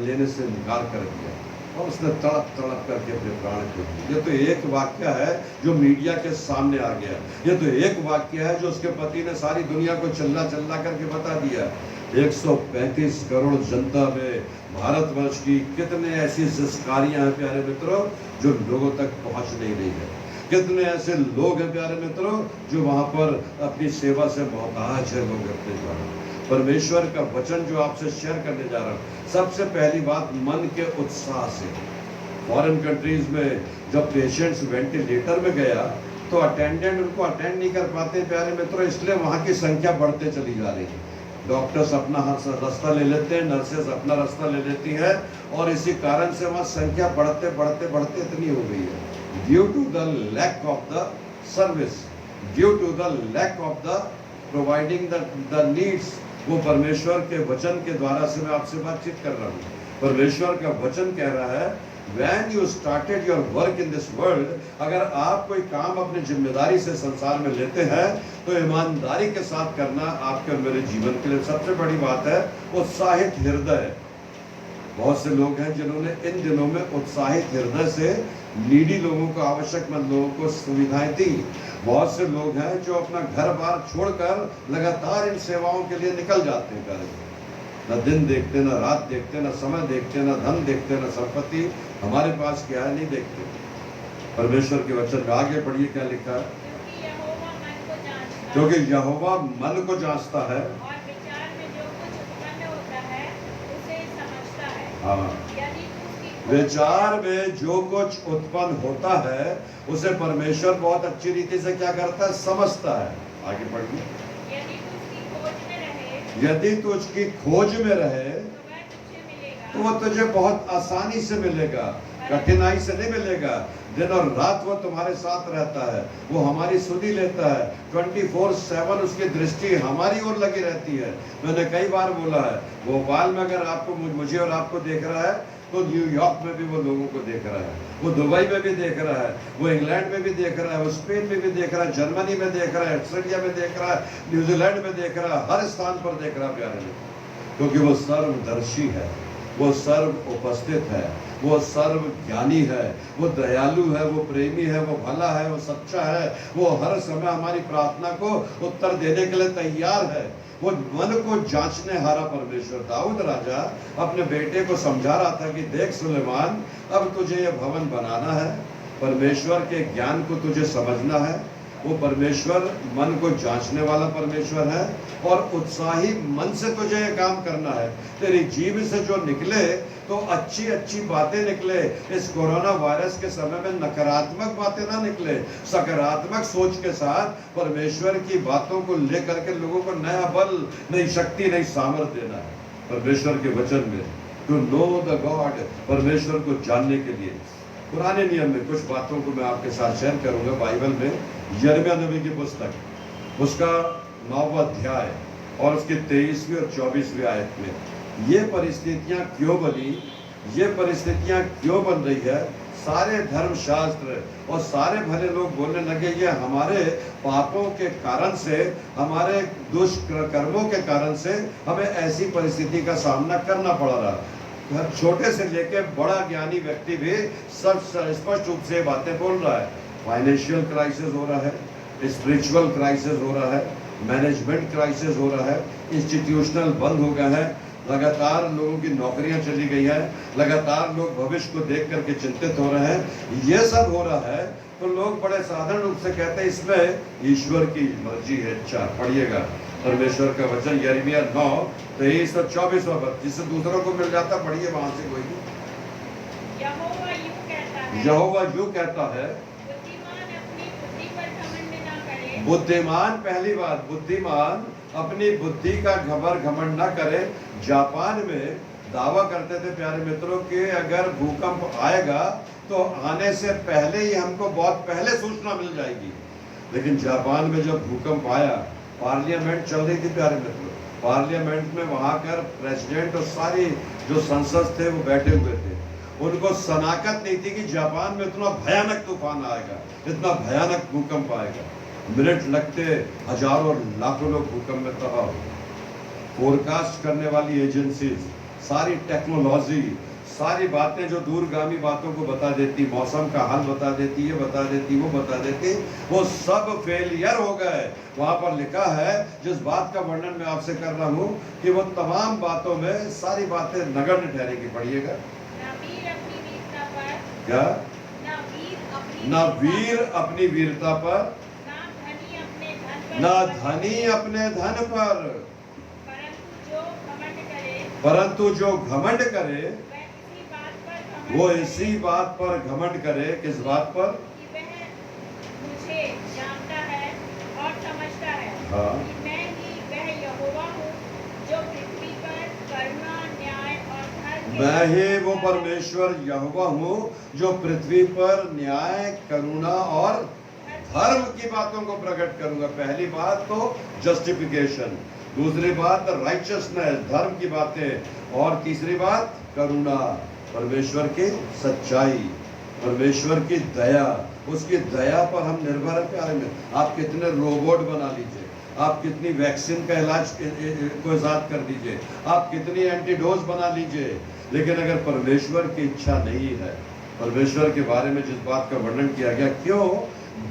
लेने से इनकार कर दिया और उसने तड़प तड़प करके अपने प्राण खो दिए। ये तो एक वाक्य है जो मीडिया के सामने आ गया, ये तो एक वाक्य है जो उसके पति ने सारी दुनिया को चिल्ला चिल्ला करके बता दिया। 135 करोड़ जनता में भारतवर्ष की कितने ऐसी संस्कारियां हैं प्यारे मित्रों जो लोगों तक पहुंच नहीं रही है। कितने ऐसे लोग हैं प्यारे मित्रों जो वहां पर अपनी सेवा से मोहताज है लोग अपने द्वारा। परमेश्वर का वचन जो आपसे शेयर करने जा रहा हूँ, सबसे पहली बात मन के उत्साह से। फॉरेन कंट्रीज में जब पेशेंट्स वेंटिलेटर में गया तो अटेंडेंट उनको अटेंड नहीं कर पाते प्यारे मित्रों, इसलिए वहां की संख्या बढ़ते चली जा रही है। डॉक्टर्स अपना रास्ता ले लेते हैं, नर्सेज अपना रास्ता ले लेती है और इसी कारण से वहाँ संख्या बढ़ते बढ़ते बढ़ते इतनी हो गई है। Due to the lack of the service, due to the lack of the providing the needs. वो परमेश्वर के वचन के द्वारा से मैं आपसे बातचीत कर रहा हूँ। परमेश्वर का वचन कह रहा है When you started your work in this world, अगर आप कोई काम अपनी जिम्मेदारी से संसार में लेते हैं तो ईमानदारी के साथ करना आपके और मेरे जीवन के लिए सबसे बड़ी बात है। उत्साहित हृदय, बहुत से लोग हैं जिन्होंने इन दिनों में उत्साहित हृदय से नीडी लोगों को, आवश्यकमंद लोगों को सुविधाएं दी। बहुत से लोग हैं जो अपना घर बार छोड़कर लगातार इन सेवाओं के लिए निकल जाते हैं। न दिन देखते, न रात देखते, न समय देखते, न धन देखते, न संपत्ति हमारे पास क्या है नहीं देखते। परमेश्वर के वचन में आगे पढ़िए क्या लिखा है, क्योंकि यहोवा मन को जांचता है और विचार में जो कुछ उत्पन्न होता है उसे समझता है। हाँ, यदि तू उसकी विचार में जो कुछ उत्पन्न होता है उसे परमेश्वर बहुत अच्छी रीति से क्या करता है, समझता है। आगे पढ़िए, यदि तू उसकी खोज में रहे यदि तू उसकी खोज में रहे तो वह तुझे मिलेगा। तो वो तुझे बहुत आसानी से मिलेगा, कठिनाई से नहीं मिलेगा। दिन और रात वो तुम्हारे साथ रहता है, वो हमारी सुधि लेता है। 24/7 उसकी दृष्टि हमारी ओर लगी रहती है। मैंने कई बार बोला है, भोपाल में अगर आपको मुझे और आपको देख रहा है तो न्यूयॉर्क में भी वो लोगों को देख रहा है, वो दुबई में भी देख रहा है, वो इंग्लैंड में भी देख रहा है, वो स्पेन में भी देख रहा है, जर्मनी में देख रहा है, ऑस्ट्रेलिया में देख रहा है, न्यूजीलैंड में देख रहा है, हर स्थान पर देख रहा है प्यारे लोग, क्योंकि वो सर्वदर्शी है, वो सर्व उपस्थित है, वो सर्व ज्ञानी है, वो दयालु है, वो प्रेमी है, वो भला है, वो सच्चा है, वो हर समय हमारी प्रार्थना को उत्तर देने के लिए तैयार है। वो मन को जांचने हारा परमेश्वर। दाऊद राजा अपने बेटे को समझा रहा था कि देख सुलेमान, अब तुझे यह भवन बनाना है, परमेश्वर के ज्ञान को तुझे समझना है, वो परमेश्वर मन को जांचने वाला परमेश्वर है और उत्साही मन से तुझे ये काम करना है। तेरी जीभ से जो निकले तो अच्छी अच्छी बातें निकले। इस कोरोना वायरस के समय में नकारात्मक बातें ना निकले, सकारात्मक सोच के साथ परमेश्वर की बातों को लेकर के लोगों को नया बल, नई शक्ति, नई सामर्थ्य देना है परमेश्वर के वचन में। टू नो द गॉड, परमेश्वर को जानने के लिए। पुराने नियम में कुछ बातों को मैं आपके साथ शेयर करूंगा। बाइबल में यिर्मयाह नबी की पुस्तक, उसका 9वां अध्याय और उसके 23वीं और 24वीं आयत में ये परिस्थितियां क्यों बनी, ये परिस्थितियां क्यों बन रही है। सारे धर्मशास्त्र और सारे भले लोग बोलने लगे ये हमारे पापों के कारण से, हमारे दुष्कर्मों के कारण से हमें ऐसी परिस्थिति का सामना करना पड़ रहा। छोटे से लेके बड़ा ज्ञानी व्यक्ति भी सब स्पष्ट रूप से बातें बोल रहा है। फाइनेंशियल क्राइसिस हो रहा है, स्पिरिचुअल क्राइसिस हो रहा है, मैनेजमेंट क्राइसिस हो रहा है, इंस्टीट्यूशनल बंद हो गया है, लगातार लोगों की नौकरियां चली गई है, लगातार लोग भविष्य को देख करके चिंतित हो रहे हैं। ये सब हो रहा है तो लोग बड़े साधारण रूप से कहते हैं इसमें ईश्वर की मर्जी है। अच्छा पढ़िएगा परमेश्वर का वचन यिर्मयाह 9:23 और 24 पद, जिससे दूसरों को मिल जाता, पढ़िए वहां से कोई। यहोवा यूं कहता है, यहोवा यूं कहता है, बुद्धिमान अपनी बुद्धि पर घमंड न करे। बुद्धिमान, पहली बात, बुद्धिमान अपनी बुद्धि का घमंड न करे। जापान में दावा करते थे प्यारे मित्रों कि अगर भूकंप आएगा तो आने से पहले ही हमको बहुत पहले सूचना मिल जाएगी। लेकिन जापान में जब भूकंप आया, पार्लियामेंट चल रही थी प्यारे मित्रों, पार्लियामेंट में वहां कर प्रेसिडेंट और सारी जो संसद थे वो बैठे हुए थे। उनको शनाखत नहीं थी कि जापान में इतना भयानक तूफान आएगा, इतना भयानक भूकंप आएगा। मिनट लगते हजारों लाखों लोग भूकंप में तबाह हो। फोरकास्ट करने वाली एजेंसीज, सारी टेक्नोलॉजी, सारी बातें जो दूरगामी बातों को बता देती, मौसम का हाल बता देती, ये बता देती, वो बता देती, वो सब फेलियर हो गए। वहां पर लिखा है, जिस बात का वर्णन मैं आपसे कर रहा हूँ कि वो तमाम बातों में सारी बातें नगण्य ठहरेगी। पढ़िएगा, ना वीर अपनी वीरता पर, क्या ना वीर अपनी वीरता पर, ना धनी अपने धन पर, ना धनी अपने धन पर, परंतु जो घमंड करे, परंतु जो घमंड करे वो इसी बात पर घमंड करे। किस बात पर? कि वह मुझे जानता है और समझता है, हाँ। कि मैं ही वह यहोवा हूँ जो पृथ्वी पर करुणा, न्याय और धर्म के मैं ही वो परमेश्वर यहोवा हूँ जो पृथ्वी पर न्याय, करुणा और धर्म की बातों को प्रकट करूंगा। पहली बात तो जस्टिफिकेशन, दूसरी बात राइचसनेस, धर्म की बातें, और तीसरी बात करुणा, परमेश्वर की सच्चाई, परमेश्वर की दया। उसकी दया पर हम निर्भर है प्यारे में। आप कितने रोबोट बना लीजिए, आप कितनी वैक्सीन का इलाज को इजाद कर दीजिए, आप कितनी एंटीडोज बना लीजिए, लेकिन अगर परमेश्वर की इच्छा नहीं है, परमेश्वर के बारे में जिस बात का वर्णन किया गया, क्यों?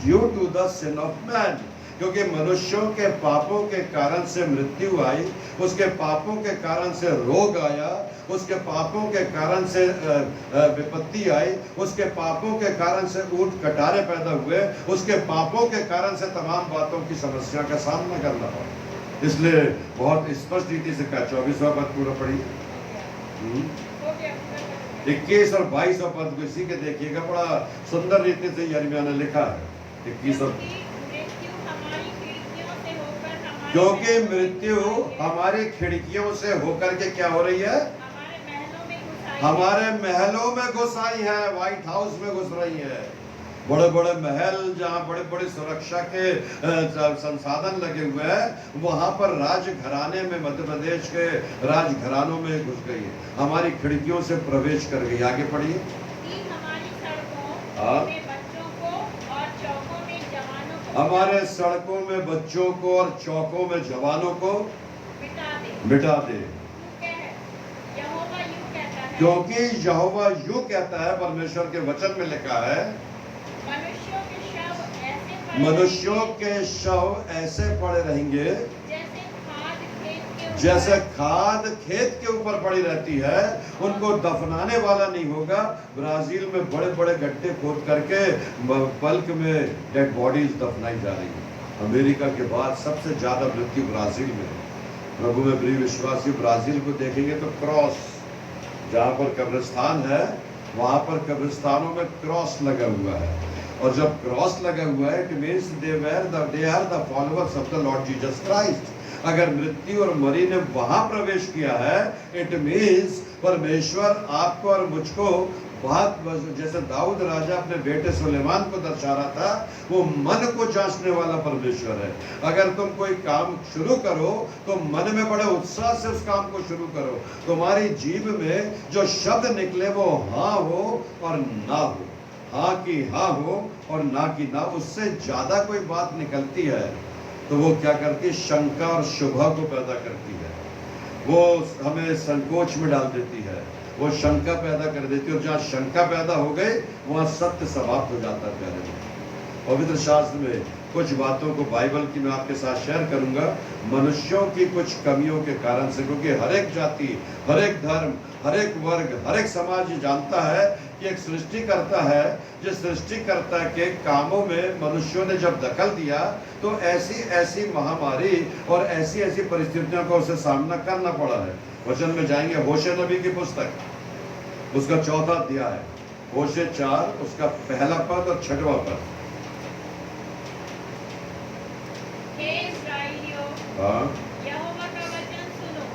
Due to the sin of man, क्योंकि मनुष्यों के पापों के कारण से मृत्यु आई, उसके पापों के कारण से रोग आया, उसके पापों के कारण से विपत्ति आई, उसके पापों के कारण से ऊंट कटारे पैदा हुए, उसके पापों के कारण से तमाम बातों की समस्या का सामना करना पड़ा। इसलिए बहुत स्पष्ट रीति से कहा। 24वां पद पूरा पढ़िए, 21 और 22वां पद को इसी के देखिएगा, बड़ा सुंदर रीति से यिर्मयाह ने लिखा है। 21 और, क्योंकि मृत्यु हमारी खिड़कियों से होकर के क्या हो रही है? हमारे महलों में घुस आई है, व्हाइट हाउस में घुस रही है। बड़े बड़े महल जहाँ बड़े बड़े सुरक्षा के संसाधन लगे हुए हैं, वहां पर राजघराने में, मध्य प्रदेश के राजघरानों में घुस गई है, हमारी खिड़कियों से प्रवेश कर गई। आगे पढ़िए। हमारे सड़कों में बच्चों को और चौकों में जवानों को मिटा दे। क्योंकि यहोवा यूं कहता है, परमेश्वर के वचन में लिखा है, मनुष्यों के शव ऐसे पड़े रहेंगे जैसे खाद खेत के ऊपर पड़ी रहती है, उनको दफनाने वाला नहीं होगा। ब्राजील में बड़े बड़े गड्ढे खोद करके बल्क में डेड बॉडीज दफनाई जा रही है। अमेरिका के बाद सबसे ज्यादा मृत्यु ब्राजील में है। प्रभु में प्रिय विश्वासी, ब्राजील को देखेंगे तो क्रॉस, जहाँ पर कब्रिस्तान है वहां पर कब्रिस्तानों में क्रॉस लगा हुआ है। और जब क्रॉस लगा हुआ है, it means they are the followers of the Lord Jesus Christ. अगर मृत्यु और मरी ने वहां प्रवेश किया है, इट मीन्स परमेश्वर आपको और मुझको बहुत, जैसे दाऊद राजा अपने बेटे सुलेमान को दर्शा रहा था, वो मन को जांचने वाला परमेश्वर है। अगर तुम कोई काम शुरू करो तो मन में बड़े उत्साह से उस काम को शुरू करो। तुम्हारी जीभ में जो शब्द निकले वो हाँ हो और ना हो, हाँ की हाँ हो और ना की ना, उससे ज्यादा कोई बात निकलती है तो वो क्या करती है? शंका और शुभा को पैदा करती है। वो हमें संकोच में डाल देती है, वो शंका पैदा कर देती है। और जहाँ शंका पैदा हो गई वहाँ सत्य समाप्त हो जाता है। प्यारे, पवित्र शास्त्र में कुछ बातों को बाइबल की मैं आपके साथ शेयर करूंगा, मनुष्यों की कुछ कमियों के कारण से। क्योंकि हर एक जाति, हर एक धर्म, हर एक वर्ग, हर एक समाज ये जानता है कि एक सृष्टिकर्ता है, जिस सृष्टिकर्ता के कामों में मनुष्यों ने जब दखल दिया तो ऐसी ऐसी महामारी और ऐसी ऐसी परिस्थितियों का उसे सामना करना पड़ा है। वचन में जाएंगे होशे नबी की पुस्तक, उसका 4वां अध्याय, होशे 4 उसका 1 पद और 6वां पद। हे इस्राएलियों, हाँ, यहोवा का वचन सुनो।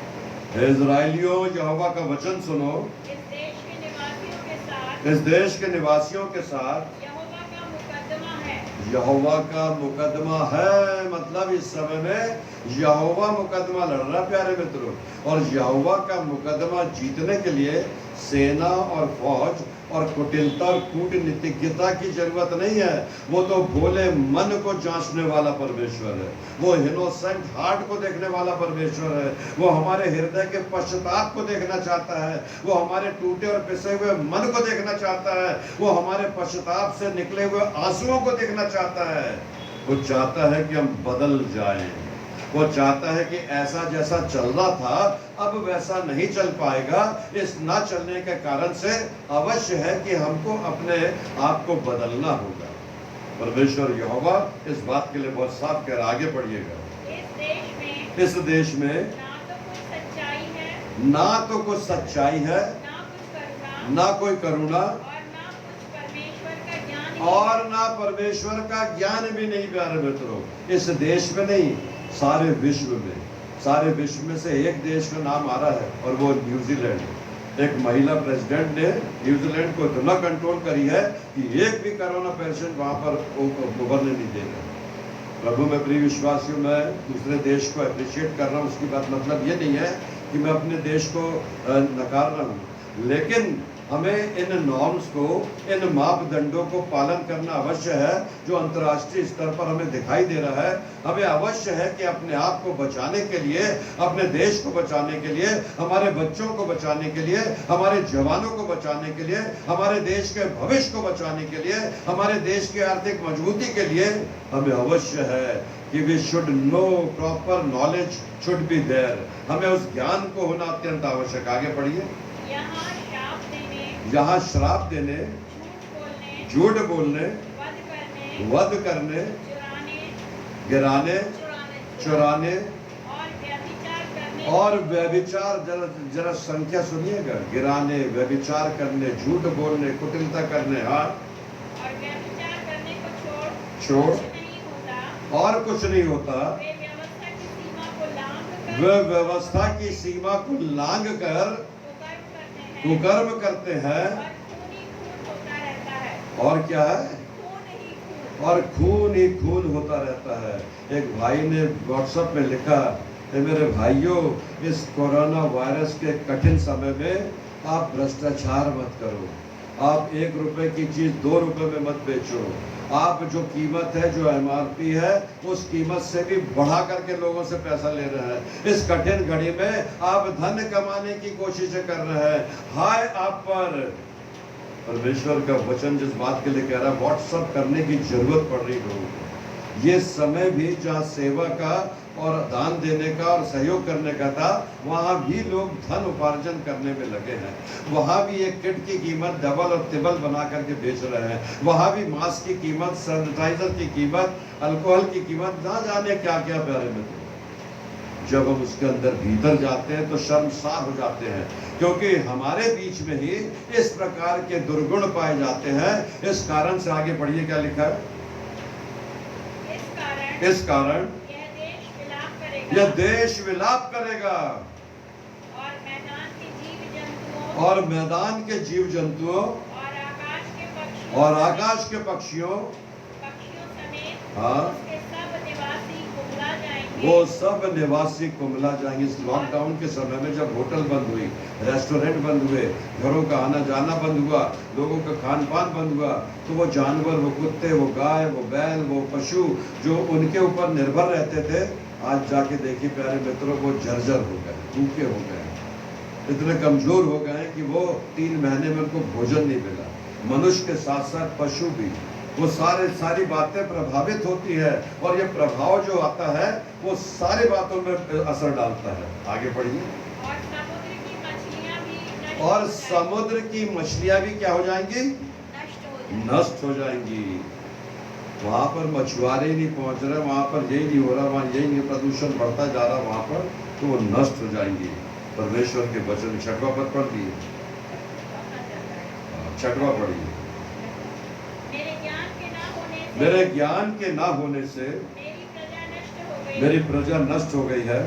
हे इस्राएलियों, यहोवा का वचन सुनो। इस देश के निवासियों के साथ, इस देश के निवासियों के साथ यहोवा का मुकद्दमा है। यहोवा का मुकदमा है। मतलब इस समय में यहोवा मुकदमा लड़ रहा, प्यारे मित्रों। और यहोवा का मुकदमा जीतने के लिए सेना और फौज और कुटिलता और कूटनीतिज्ञता की जरूरत नहीं है। वो तो भोले मन को जांचने वाला परमेश्वर है। वो इनोसेंट हार्ट को देखने वाला परमेश्वर है। वो हमारे हृदय के पश्चाताप को देखना चाहता है। वो हमारे टूटे और पिसे हुए मन को देखना चाहता है। वो हमारे पश्चाताप से निकले हुए आंसुओं को देखना चाहता है। वो चाहता है कि हम बदल जाएं। वो चाहता है कि ऐसा जैसा चल रहा था अब वैसा नहीं चल पाएगा। इस ना चलने के कारण से अवश्य है कि हमको अपने आप को बदलना होगा। परमेश्वर यहोवा इस बात के लिए बहुत साफ कह रहा। आगे बढ़िएगा। इस देश में ना तो कोई सच्चाई है, ना तो कुछ सच्चाई है, ना कुछ करुणा, ना कोई करुणा, और ना परमेश्वर का ज्ञान और ना परमेश्वर का ज्ञान ही। भी नहीं। प्यारे मित्रों, इस देश में नहीं, सारे विश्व में से एक देश का नाम आ रहा है और वो न्यूजीलैंड है। एक महिला प्रेसिडेंट ने न्यूजीलैंड को इतना कंट्रोल करी है कि एक भी कोरोना पेशेंट वहां पर उभरने नहीं देगा। प्रभु में प्रिय विश्वासियों, मैं दूसरे देश को अप्रिशिएट कर रहा हूँ, उसकी बात मतलब ये नहीं है कि मैं अपने देश को नकार रहा हूँ, लेकिन हमें इन नॉर्म्स को, इन मापदंडों को पालन करना अवश्य है जो अंतर्राष्ट्रीय स्तर पर हमें दिखाई दे रहा है। हमें अवश्य है कि अपने आप को बचाने के लिए, अपने देश को बचाने के लिए, हमारे बच्चों को बचाने के लिए, हमारे जवानों को बचाने के लिए, हमारे देश के भविष्य को बचाने के लिए, हमारे देश की आर्थिक मजबूती के लिए हमें अवश्य है कि we should know, proper knowledge should be there. हमें उस ज्ञान को होना अत्यंत आवश्यक। आगे बढ़िए। यहाँ श्राप देने, झूठ बोलने, वध करने, गिराने, चुराने और व्यभिचार, जरा संख्या सुनिएगा, गिराने, व्यभिचार करने, झूठ बोलने, कुटिलता करने, हाँ, और व्यभिचार करने को छोड़ कुछ नहीं होता, और कुछ नहीं होता। वे व्यवस्था की सीमा को लांग कर कुकर्म करते हैं। और क्या है? और खून ही खून होता रहता है। एक भाई ने व्हाट्सएप में लिखा, मेरे भाइयों, इस कोरोना वायरस के कठिन समय में आप भ्रष्टाचार मत करो। आप 1 रुपए की चीज 2 रुपए में मत बेचो। आप जो कीमत है, जो MRP है, उस कीमत से भी बढ़ा करके लोगों से पैसा ले रहे हैं। इस कठिन घड़ी में आप धन कमाने की कोशिश कर रहे हैं। हाय आप पर। परमेश्वर का वचन जिस बात के लिए कह रहा है, व्हाट्सएप करने की जरूरत पड़ रही लोगों को। ये समय भी जहाँ सेवा का और दान देने का और सहयोग करने का था, वहाँ भी लोग धन उपार्जन करने में लगे हैं। वहाँ भी एक किट की कीमत डबल और ट्रिपल बना करके बेच रहे हैं। वहाँ भी मास्क की कीमत, सैनिटाइजर की कीमत, अल्कोहल की कीमत, ना जाने क्या क्या प्यारे मित्र। जब हम उसके अंदर भीतर जाते हैं तो शर्मसार हो जाते हैं, क्योंकि हमारे बीच में ही इस प्रकार के दुर्गुण पाए जाते हैं। इस कारण से आगे पढ़िए, क्या लिखा है? इस कारण यह देश विलाप करेगा और मैदान के जीव जंतुओं और आकाश के पक्षियों हाँ वो सब निवासी कुमला जाएंगे। इस लॉकडाउन के समय में जब होटल बंद हुई, रेस्टोरेंट बंद हुए, घरों का आना जाना बंद हुआ, लोगों का खान पान बंद हुआ, तो वो जानवर, वो कुत्ते, वो गाय, वो बैल, वो पशु जो उनके ऊपर निर्भर रहते थे, आज जाके देखिए प्यारे मित्रों, वो जर्जर हो गए, भूखे हो गए, इतने कमजोर हो गए कि वो 3 महीने में उनको भोजन नहीं मिला। मनुष्य के साथ साथ पशु भी, वो सारी बातें प्रभावित होती है, और ये प्रभाव जो आता है वो सारी बातों में असर डालता है। आगे पढ़िए। और समुद्र की मछलियां भी क्या हो जाएंगी? नष्ट हो जाएंगी। वहां पर मछुआरे नहीं पहुंच रहे, वहां पर यही नहीं हो रहा, वहां यही नहीं, प्रदूषण बढ़ता जा रहा वहां पर, तो वो नष्ट हो जाएंगी। परमेश्वर के वचन 6वां पद पढ़ लिए, 6वां पढ़िए। मेरे ज्ञान के ना होने से मेरी प्रजा नष्ट हो गई है।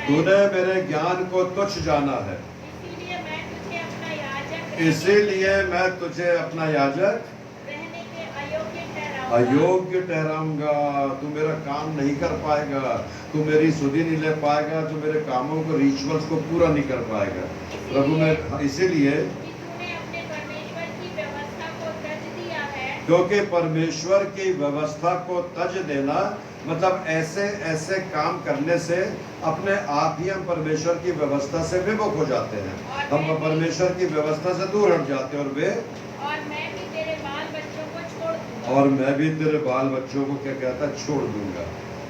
तूने मेरे ज्ञान को तुच्छ जाना है, इसीलिए मैं तुझे अपना याजक अयोग्य ठहराऊंगा। तू मेरा काम नहीं कर पाएगा, तू मेरी सुधि नहीं ले पाएगा, तू मेरे कामों को, रिचुअल्स को पूरा नहीं कर पाएगा। प्रभु मैं इसीलिए क्योंकि परमेश्वर की व्यवस्था को तज देना मतलब ऐसे काम करने से अपने आप ही हम परमेश्वर की व्यवस्था से विमुख हो जाते हैं, हम परमेश्वर की व्यवस्था से दूर हट जाते हैं। और मैं भी तेरे बाल बच्चों को छोड़ दूंगा। और मैं भी तेरे बाल बच्चों को क्या कहता, छोड़ दूंगा।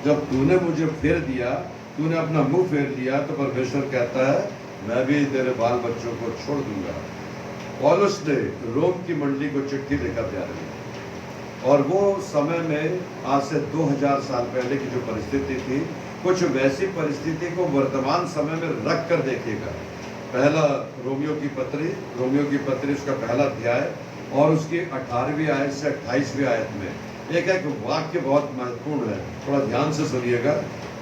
जब तूने मुझे फेर दिया, तूने अपना मुंह फेर लिया, तो परमेश्वर कहता है मैं भी तेरे बाल बच्चों को छोड़ दूंगा। पौलुस ने रोम की मंडली को चिट्ठी लिखा प्यारे, और वो समय में आज से 2000 साल पहले की जो परिस्थिति थी, कुछ वैसी परिस्थिति को वर्तमान समय में रख कर देखिएगा। पहला रोमियो की पत्री उसका पहला अध्याय और उसकी 18वीं आयत से 28वीं आयत में एक वाक्य बहुत महत्वपूर्ण है, थोड़ा ध्यान से सुनिएगा।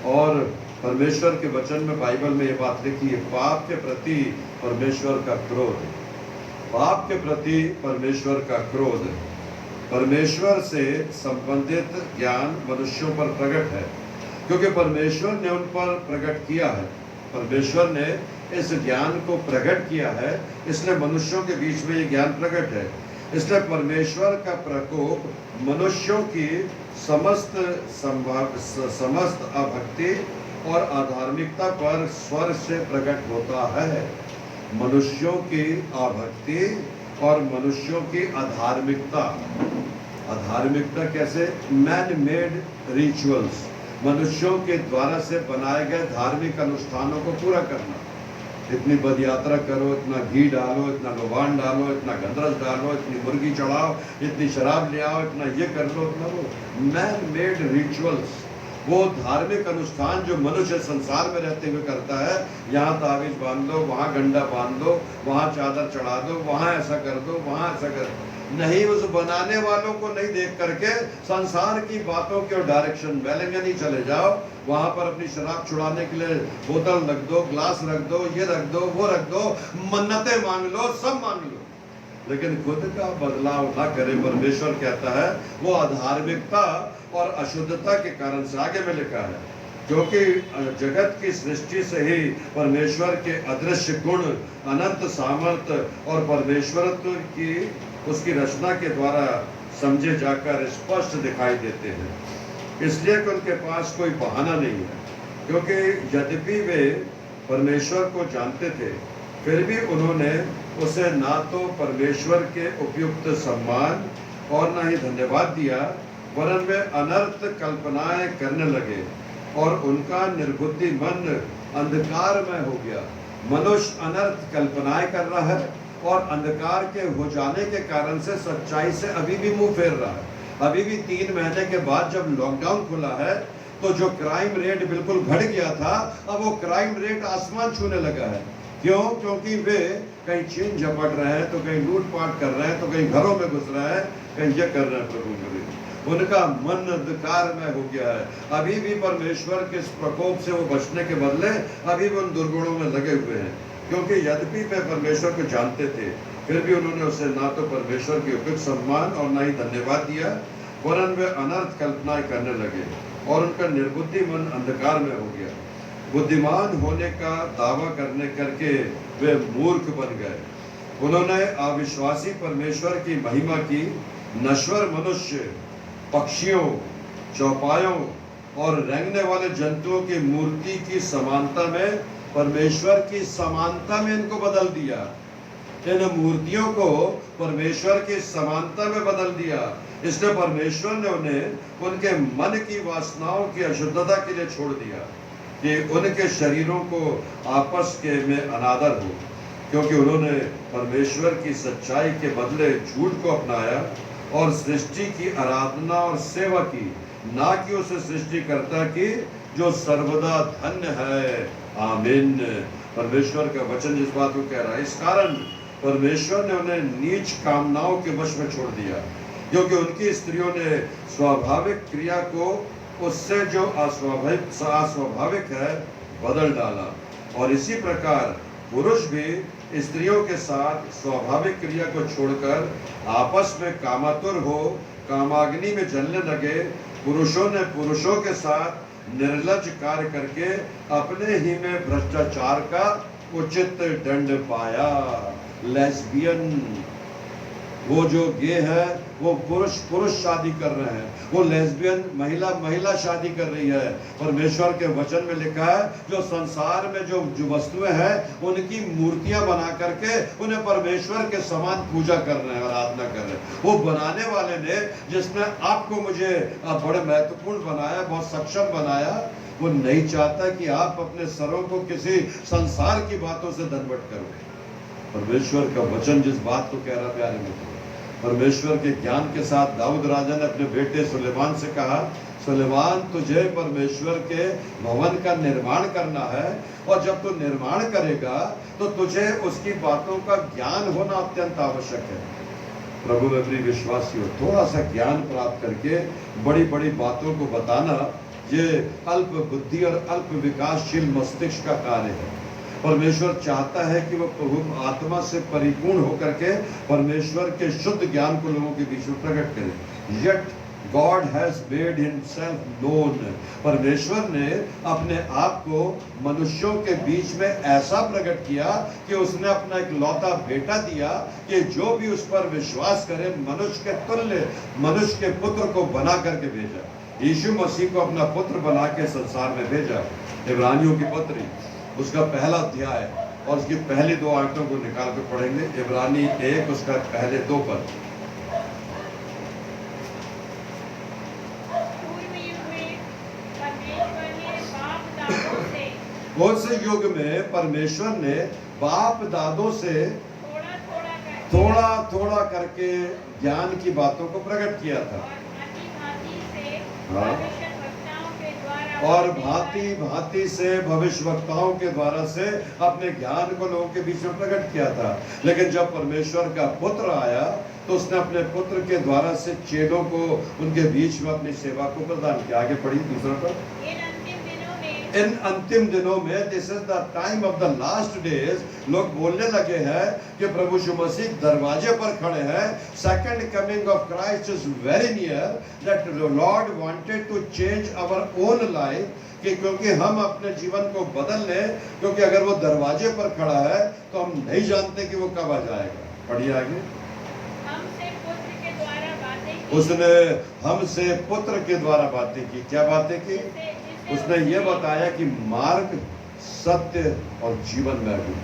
और परमेश्वर के वचन में, बाइबल में ये बात लिखी है, पाप के प्रति परमेश्वर का क्रोध, पाप के प्रति परमेश्वर का क्रोध। परमेश्वर से संबंधित ज्ञान मनुष्यों पर प्रकट है, क्योंकि परमेश्वर ने उन पर प्रकट किया है। परमेश्वर ने इस ज्ञान को प्रकट किया है, इसलिए मनुष्यों के बीच में ये ज्ञान प्रकट है। इसलिए परमेश्वर का प्रकोप मनुष्यों की समस्त अभक्ति और अधार्मिकता पर स्वर्ग से प्रकट होता है। मनुष्यों की अभक्ति और मनुष्यों की अधार्मिकता कैसे? मैन मेड रिचुअल्स, मनुष्यों के द्वारा से बनाए गए धार्मिक अनुष्ठानों को पूरा करना। इतनी पद यात्रा करो, इतना घी डालो, इतना लोबान डालो, इतना गंदरस डालो, इतनी मुर्गी चढ़ाओ, इतनी शराब ले आओ, इतना ये कर लो, इतना वो। मैन मेड रिचुअल्स, वो धार्मिक अनुष्ठान जो मनुष्य संसार में रहते हुए करता है। यहाँ तावीज बांध दो, वहाँ गंडा बांध दो, वहाँ चादर चढ़ा दो, वहाँ ऐसा कर दो, वहाँ ऐसा कर दो। नहीं, उस बनाने वालों को नहीं देख करके संसार की बातों के डायरेक्शन बैलेंगे नहीं चले जाओ। वहाँ पर अपनी शराब छुड़ाने के लिए बोतल रख दो, ग्लास रख दो, ये रख दो, वो रख दो, मन्नतें मांग लो, सब मांग लो, लेकिन खुद का बदलाव ना करे। परमेश्वर कहता है वो अधार्मिकता और अशुद्धता के कारण से, आगे में लिखा है, क्योंकि जगत की सृष्टि से ही परमेश्वर के अदृश्य गुण, अनंत सामर्थ्य और परमेश्वरत्व की उसकी रचना के द्वारा समझे जाकर स्पष्ट दिखाई देते हैं। इसलिए कि उनके पास कोई बहाना नहीं है, क्योंकि यद्यपि वे परमेश्वर को जानते थे, फिर भी उन्होंने उसे ना तो परमेश्वर के उपयुक्त सम्मान और ना ही धन्यवाद दिया, वरन वे अनर्थ कल्पनाएं करने लगे और उनका निर्बुद्धि मन अंधकारमय हो गया। मनुष्य अनर्थ कल्पनाएं कर रहा है और अंधकार के हो जाने के कारण से सच्चाई से अभी भी मुंह फेर रहा है। अभी भी 3 महीने के बाद जब लॉकडाउन खुला है तो जो क्राइम रेट बिल्कुल घट गया था, अब वो क्राइम रेट आसमान छूने लगा है। क्यों? क्योंकि वे कहीं चीन झपट रहे हैं, तो कहीं लूटपाट कर रहे हैं, तो कहीं घरों में घुस रहे हैं, कहीं ये कर रहे हैं। प्रभु करे उनका मन अंधकार में हो गया है। अभी भी परमेश्वर के इस प्रकोप से वो बचने के बदले अभी भी उन दुर्गुणों में लगे हुए हैं। क्योंकि यद्यपि वे परमेश्वर को जानते थे, फिर भी उन्होंने उसे ना तो परमेश्वर के उपयुक्त सम्मान और ना ही धन्यवाद दिया, वरन वे अनर्थ कल्पनाएं करने लगे और उनका निर्बुद्धि मन अंधकार में हो गया। बुद्धिमान होने का दावा करने करके वे मूर्ख बन गए। उन्होंने अविश्वासी परमेश्वर की महिमा की, नश्वर मनुष्य, पक्षियों, चौपायों और रेंगने वाले जंतुओं की मूर्ति की समानता में, परमेश्वर की समानता में इनको बदल दिया। इन मूर्तियों को परमेश्वर की समानता में बदल दिया। इसलिए परमेश्वर ने उन्हें उनके मन की वासनाओं की अशुद्धता के लिए छोड़ दिया कि उनके शरीरों को आपस के में अनादर हो, क्योंकि उन्होंने परमेश्वर की सच्चाई के बदले झूठ को अपनाया और सृष्टि की आराधना और सेवा की, ना कि उस सृष्टिकर्ता की जो सर्वदा धन्य है। आमीन। परमेश्वर का वचन जिस बात को कह रहा है, इस कारण परमेश्वर ने उन्हें नीच कामनाओं के वश में छोड़ दिया, क्योंकि उनकी स्त्रियों ने स्वाभाविक क्रिया को उससे जो अस्वाभाविक है बदल डाला। और इसी प्रकार पुरुष भी स्त्रियों के साथ स्वाभाविक क्रिया को छोड़कर आपस में कामातुर हो कामाग्नि में जलने लगे। पुरुषों ने पुरुषों के साथ निर्लज कार्य करके अपने ही में भ्रष्टाचार का उचित दंड पाया। लेस्बियन, वो जो गे है वो पुरुष शादी कर रहे हैं, वो लेस्बियन महिला शादी कर रही है। परमेश्वर के वचन में लिखा है जो संसार में जो वस्तुएं हैं उनकी मूर्तियां बना करके उन्हें परमेश्वर के समान पूजा कर रहे हैं, आराधना कर रहे हैं। वो बनाने वाले ने, जिसने आपको मुझे बड़े महत्वपूर्ण बनाया, बहुत सक्षम बनाया, वो नहीं चाहता कि आप अपने सरों को किसी संसार की बातों से दंडवत करो। परमेश्वर का वचन जिस बात को कह रहा, प्यारे मित्रों, परमेश्वर के ज्ञान के साथ दाऊद राजा ने अपने बेटे सुलेमान से कहा, सुलेमान तुझे परमेश्वर के भवन का निर्माण करना है, और जब तू निर्माण करेगा तो तुझे उसकी बातों का ज्ञान होना अत्यंत आवश्यक है। प्रभु में प्रिय विश्वासियों, थोड़ा सा ज्ञान प्राप्त करके बड़ी बड़ी बातों को बताना, ये अल्प बुद्धि और अल्प विकासशील मस्तिष्क का कार्य है। परमेश्वर चाहता है कि वो प्रभु आत्मा से परिपूर्ण होकर के परमेश्वर के शुद्ध ज्ञान को लोगों के बीच में प्रकट करें। Yet God has made himself known। परमेश्वर ने अपने आप को मनुष्यों के बीच में ऐसा प्रकट किया कि उसने अपना एक लौता बेटा दिया कि जो भी उस पर विश्वास करे मनुष्य के तुल्य, मनुष्य के पुत्र को बना करके भेजा। यीशु मसीह को अपना पुत्र बना के संसार में भेजा। इब्रानियों की पत्री उसका पहला अध्याय और उसकी पहली 2 आयतों को निकाल कर पढ़ेंगे। इब्रानी 1 उसका पहले 2 पद। उस युग में परमेश्वर ने बाप दादों से थोड़ा थोड़ा करके ज्ञान की बातों को प्रकट किया था, और भांति भांति से भविष्यवक्ताओं के द्वारा से अपने ज्ञान को लोगों के बीच में प्रकट किया था। लेकिन जब परमेश्वर का पुत्र आया तो उसने अपने पुत्र के द्वारा से चेलों को उनके बीच में अपनी सेवा को प्रदान किया। आगे पढ़ी दूसरा पर। इन अंतिम दिनों में, this is the time of the last days, लोग बोलने लगे हैं कि प्रभु यीशु मसीह दरवाजे पर खड़े हैं। Second coming of Christ is very near, that Lord wanted to change our own life, कि क्योंकि हम अपने जीवन को बदल लें, क्योंकि अगर वो दरवाजे पर खड़ा है तो हम नहीं जानते कि वो कब आ जाएगा। पढ़िए आगे। उसने हमसे पुत्र के द्वारा बातें की। क्या बातें की? उसने ये बताया कि मार्ग, सत्य और जीवन मैं हूँ।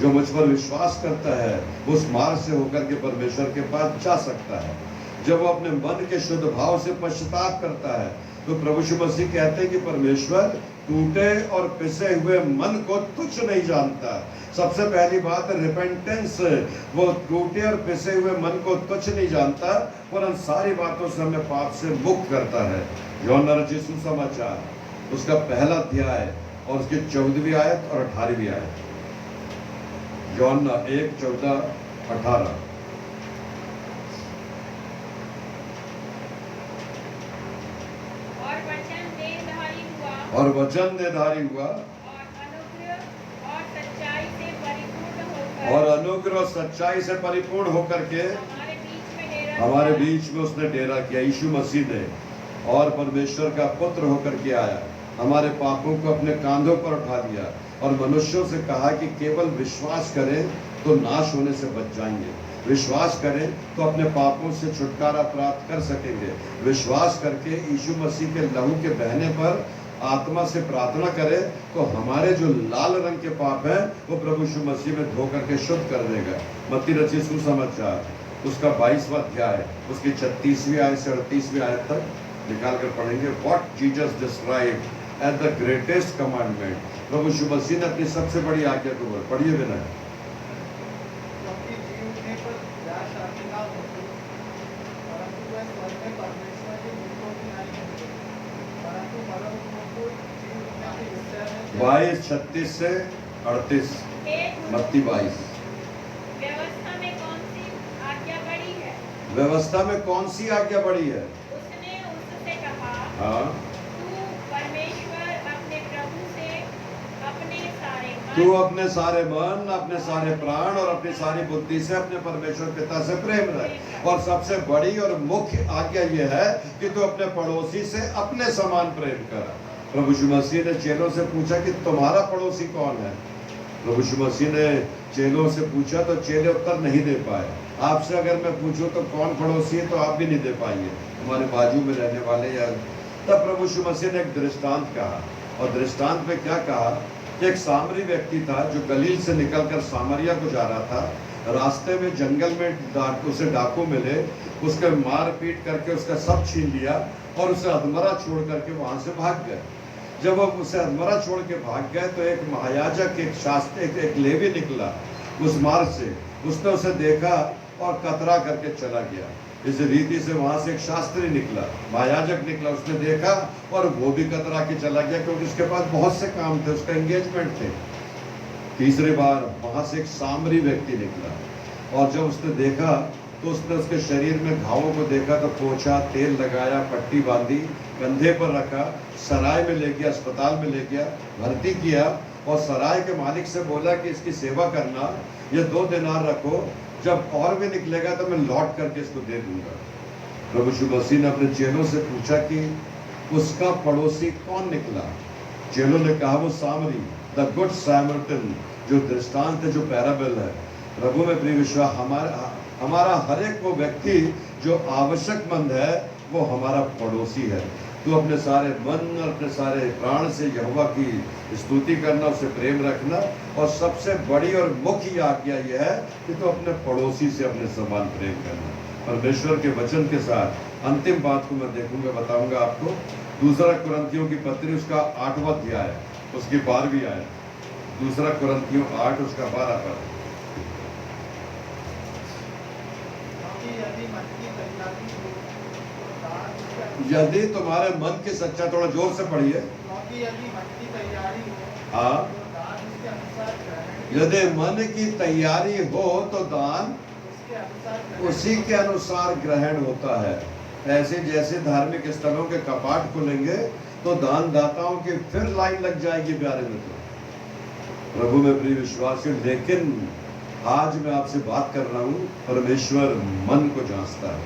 जो मुझ पर विश्वास करता है उस मार्ग से होकर के परमेश्वर के पास जा सकता है। जब वो अपने मन के शुद्ध भाव से पश्चाताप करता है, तो प्रभु यीशु मसीह कहते हैं कि परमेश्वर टूटे और पिसे हुए मन को तुच्छ नहीं जानता। सबसे पहली बात है रिपेंटेंस। वो टूटे और पिसे हुए मन को तुच्छ नहीं जानता, और उन सारी बातों से हमें पाप से मुक्त करता है। यूहन्ना रचित सुसमाचार उसका पहला अध्याय और उसकी 14वीं आयत और 18वीं आयत। यूहन्ना 1:14-18। और वचन देहधारी हुआ और अनुग्रह सच्चाई से परिपूर्ण होकर के हमारे बीच में उसने डेरा किया। यीशु मसीह ने और परमेश्वर का पुत्र होकर के आया, हमारे पापों को अपने कांधों पर उठा लिया और मनुष्यों से कहा कि केवल विश्वास करें तो नाश होने से बच जाएंगे, विश्वास करें तो अपने पापों से छुटकारा प्राप्त कर सकेंगे। विश्वास करके यीशु मसीह के लहू के बहने पर आत्मा से प्रार्थना करें तो हमारे जो लाल रंग के पाप हैं वो प्रभु यीशु मसीह में धो करके शुद्ध कर देगा। मत्ती रचित सुसमाचार उसका 22वां अध्याय उसकी 36वीं आयत से 38वीं आयत तक निकाल कर पढ़ेंगे। What Jesus described as the greatest commandment. प्रभु यीशु मसीह ने अपनी सबसे बड़ी आज्ञा को पढ़िए बिना। बाईस 36 से 38। मत्ती 22। व्यवस्था में कौन सी आज्ञा बड़ी है? व्यवस्था में कौन सी आज्ञा बड़ी है? उसने उससे कहा, हाँ, तू परमेश्वर अपने प्रभु से तू अपने सारे मन, अपने सारे प्राण और अपनी सारी बुद्धि से अपने परमेश्वर पिता से प्रेम रख। और सबसे बड़ी और मुख्य आज्ञा यह है कि तू अपने पड़ोसी से अपने समान प्रेम कर। प्रभु यीशु मसीह ने चेलों से पूछा कि तुम्हारा पड़ोसी कौन है? प्रभु यीशु मसीह ने चेलों से पूछा तो चेले उत्तर नहीं दे पाए। आपसे अगर मैं पूछूं तो कौन पड़ोसी है, तो आप भी नहीं दे पाएंगे, हमारे बाजू में रहने वाले या। तब प्रभु यीशु मसीह ने एक दृष्टांत कहा, और दृष्टांत में क्या कहा कि एक सामरी व्यक्ति था जो गलील से निकलकर सामरिया को जा रहा था। रास्ते में जंगल में उसे डाकू मिले, उसके मार पीट करके उसका सब छीन लिया और उसे अधमरा छोड़ करके वहां से भाग गए। जब वो उसे अधमरा छोड़ के भाग गए तो एक महायाजक, एक शास्त्री, एक लेवी निकला उस मार्ग से। उसने उसे देखा और कतरा करके चला गया। इस रीति से वहां से एक शास्त्री निकला, महायाजक निकला, उसने देखा और वो भी कतरा के चला गया, क्योंकि उसके पास बहुत से काम थे, उसका एंगेजमेंट थे। तीसरी बार वहां से एक सामरी व्यक्ति निकला, और जब उसने देखा तो उसने उसके शरीर में घावों को देखा तो पोंछा, तेल लगाया, पट्टी बांधी, कंधे पर रखा, सराय में ले गया, अस्पताल में ले गया, भर्ती किया, और सराय के मालिक से बोला कि इसकी सेवा करना, ये 2 दिनार रखो, जब और भी निकलेगा तो मैं लौट करके इसको दे दूंगा। प्रभु यीशु मसीह ने अपने चेलों से पूछा कि उसका पड़ोसी कौन निकला? चेलों ने कहा वो सामरी, द गुड सैमरिटन, जो दृष्टांत है, जो पैराबल है। प्रभु में प्रिय विश्वास, हमारा हर एक वो व्यक्ति जो आवश्यकमंद है वो हमारा पड़ोसी है। तो अपने सारे मन और अपने सारे प्राण से यहोवा की स्तुति करना, उसे प्रेम रखना, और सबसे बड़ी और मुख्य आज्ञा यह है कि तो अपने पड़ोसी से अपने समान प्रेम करना। परमेश्वर के वचन के साथ अंतिम बात को मैं देखूंगा, बताऊंगा आपको। 2 कुरिन्थियों की पत्री उसका 8वां अध्याय उसकी 12वीं आयत। 2 कुरिन्थियों 8 उसका 12 पद। यदि तुम्हारे मन की सच्चा, थोड़ा जोर से पढ़िए। हाँ, यदि मन की तैयारी हो तो दान उसी के अनुसार ग्रहण होता है। ऐसे जैसे धार्मिक स्थलों के कपाट खुलेंगे तो दानदाताओं की फिर लाइन लग जाएगी प्यारे मित्रों। प्रभु में प्रिय विश्वासी, लेकिन आज मैं आपसे बात कर रहा हूँ, परमेश्वर मन को जांचता है।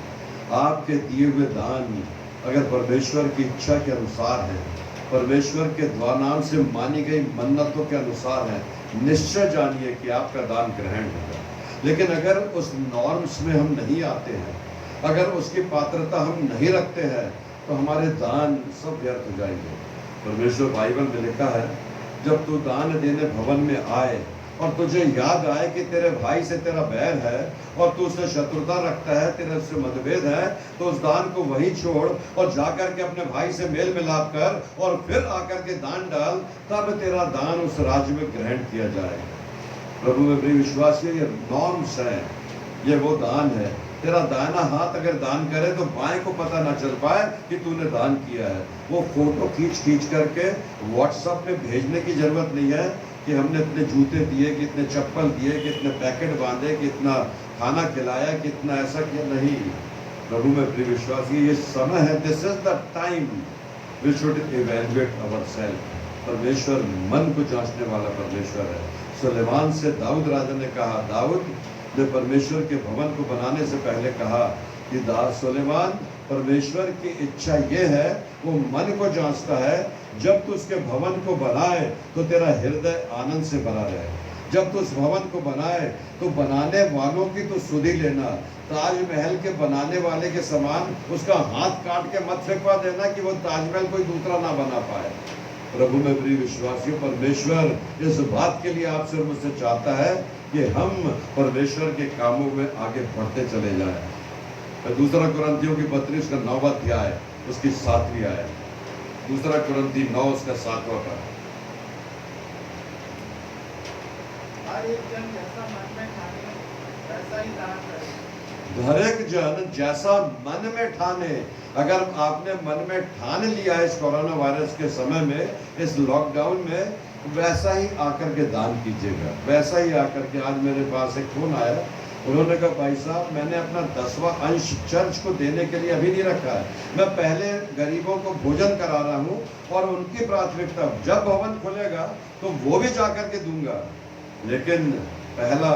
आपके दिए हुए दान अगर परमेश्वर की इच्छा के अनुसार है, परमेश्वर के नाम से मानी गई मन्नतों के अनुसार है, निश्चय जानिए कि आपका दान ग्रहण होगा। लेकिन अगर उस नॉर्म्स में हम नहीं आते हैं, अगर उसकी पात्रता हम नहीं रखते हैं, तो हमारे दान सब व्यर्थ हो जाएंगे। परमेश्वर बाइबल में लिखा है, जब तू दान देने भवन में आए और तुझे याद आए कि तेरे भाई से तेरा बैर है और तू उससे शत्रुता रखता है, तेरे उससे मतभेद है, तो उस दान को वहीं छोड़ और जाकर के अपने भाई से मेल मिलाप कर और फिर आकर के दान डाल, तब तेरा दान उस राज्य में ग्रहण किया जाएगा। प्रभु में प्रिय विश्वासियों, ये नॉर्म्स है, ये वो दान है। तेरा दाहिना हाथ अगर दान करे तो बाएं को पता ना चल पाए कि तूने दान किया है। वो फोटो खींच करके व्हाट्सएप में भेजने की जरूरत नहीं है कि हमने इतने जूते दिए, कितने चप्पल दिए, कितने पैकेट बांधे, कितना खाना खिलाया, कितना ऐसा किया, नहीं। प्रभु में प्रिय विश्वासी, ये समय है, this is the time we should evaluate ourselves. परमेश्वर मन को जांचने वाला परमेश्वर है। सुलेमान से दाऊद राजा ने कहा, दाऊद ने परमेश्वर के भवन को बनाने से पहले कहा कि सुलेमान, परमेश्वर की इच्छा ये है, वो मन को जांचता है, जब तू उसके भवन को बनाए तो तेरा हृदय आनंद से भरा रहे। जब तू उस भवन को बनाए तो बनाने वालों की तो सुधि लेना, ताजमहल के बनाने वाले के समान उसका हाथ काट के मत फेंकवा देना कि वो ताजमहल कोई दूसरा ना बना पाए। प्रभु में प्रिय विश्वासियों, परमेश्वर इस बात के लिए आपसे और मुझसे चाहता है कि हम परमेश्वर के कामों में आगे बढ़ते चले जाएं। दूसरा कुरिन्थियों की 32 का 9वां अध्याय उसकी 7वीं आयत। दूसरा कुरिन्थी 9 उसका 7वां पद। हर एक जन जैसा मन में ठाने वैसा ही दान करे। हर एक जन जैसा मन में ठाने। अगर आपने मन में ठान लिया है इस कोरोना वायरस के समय में, इस लॉकडाउन में, वैसा ही आकर के दान कीजिएगा, वैसा ही आकर के। आज मेरे पास एक फोन आया, उन्होंने कहा, भाई साहब, मैंने अपना 10वां अंश चर्च को देने के लिए अभी नहीं रखा है, मैं पहले गरीबों को भोजन करा रहा हूँ और उनकी प्राथमिकता, जब भवन खुलेगा तो वो भी जाकर के दूंगा, लेकिन पहला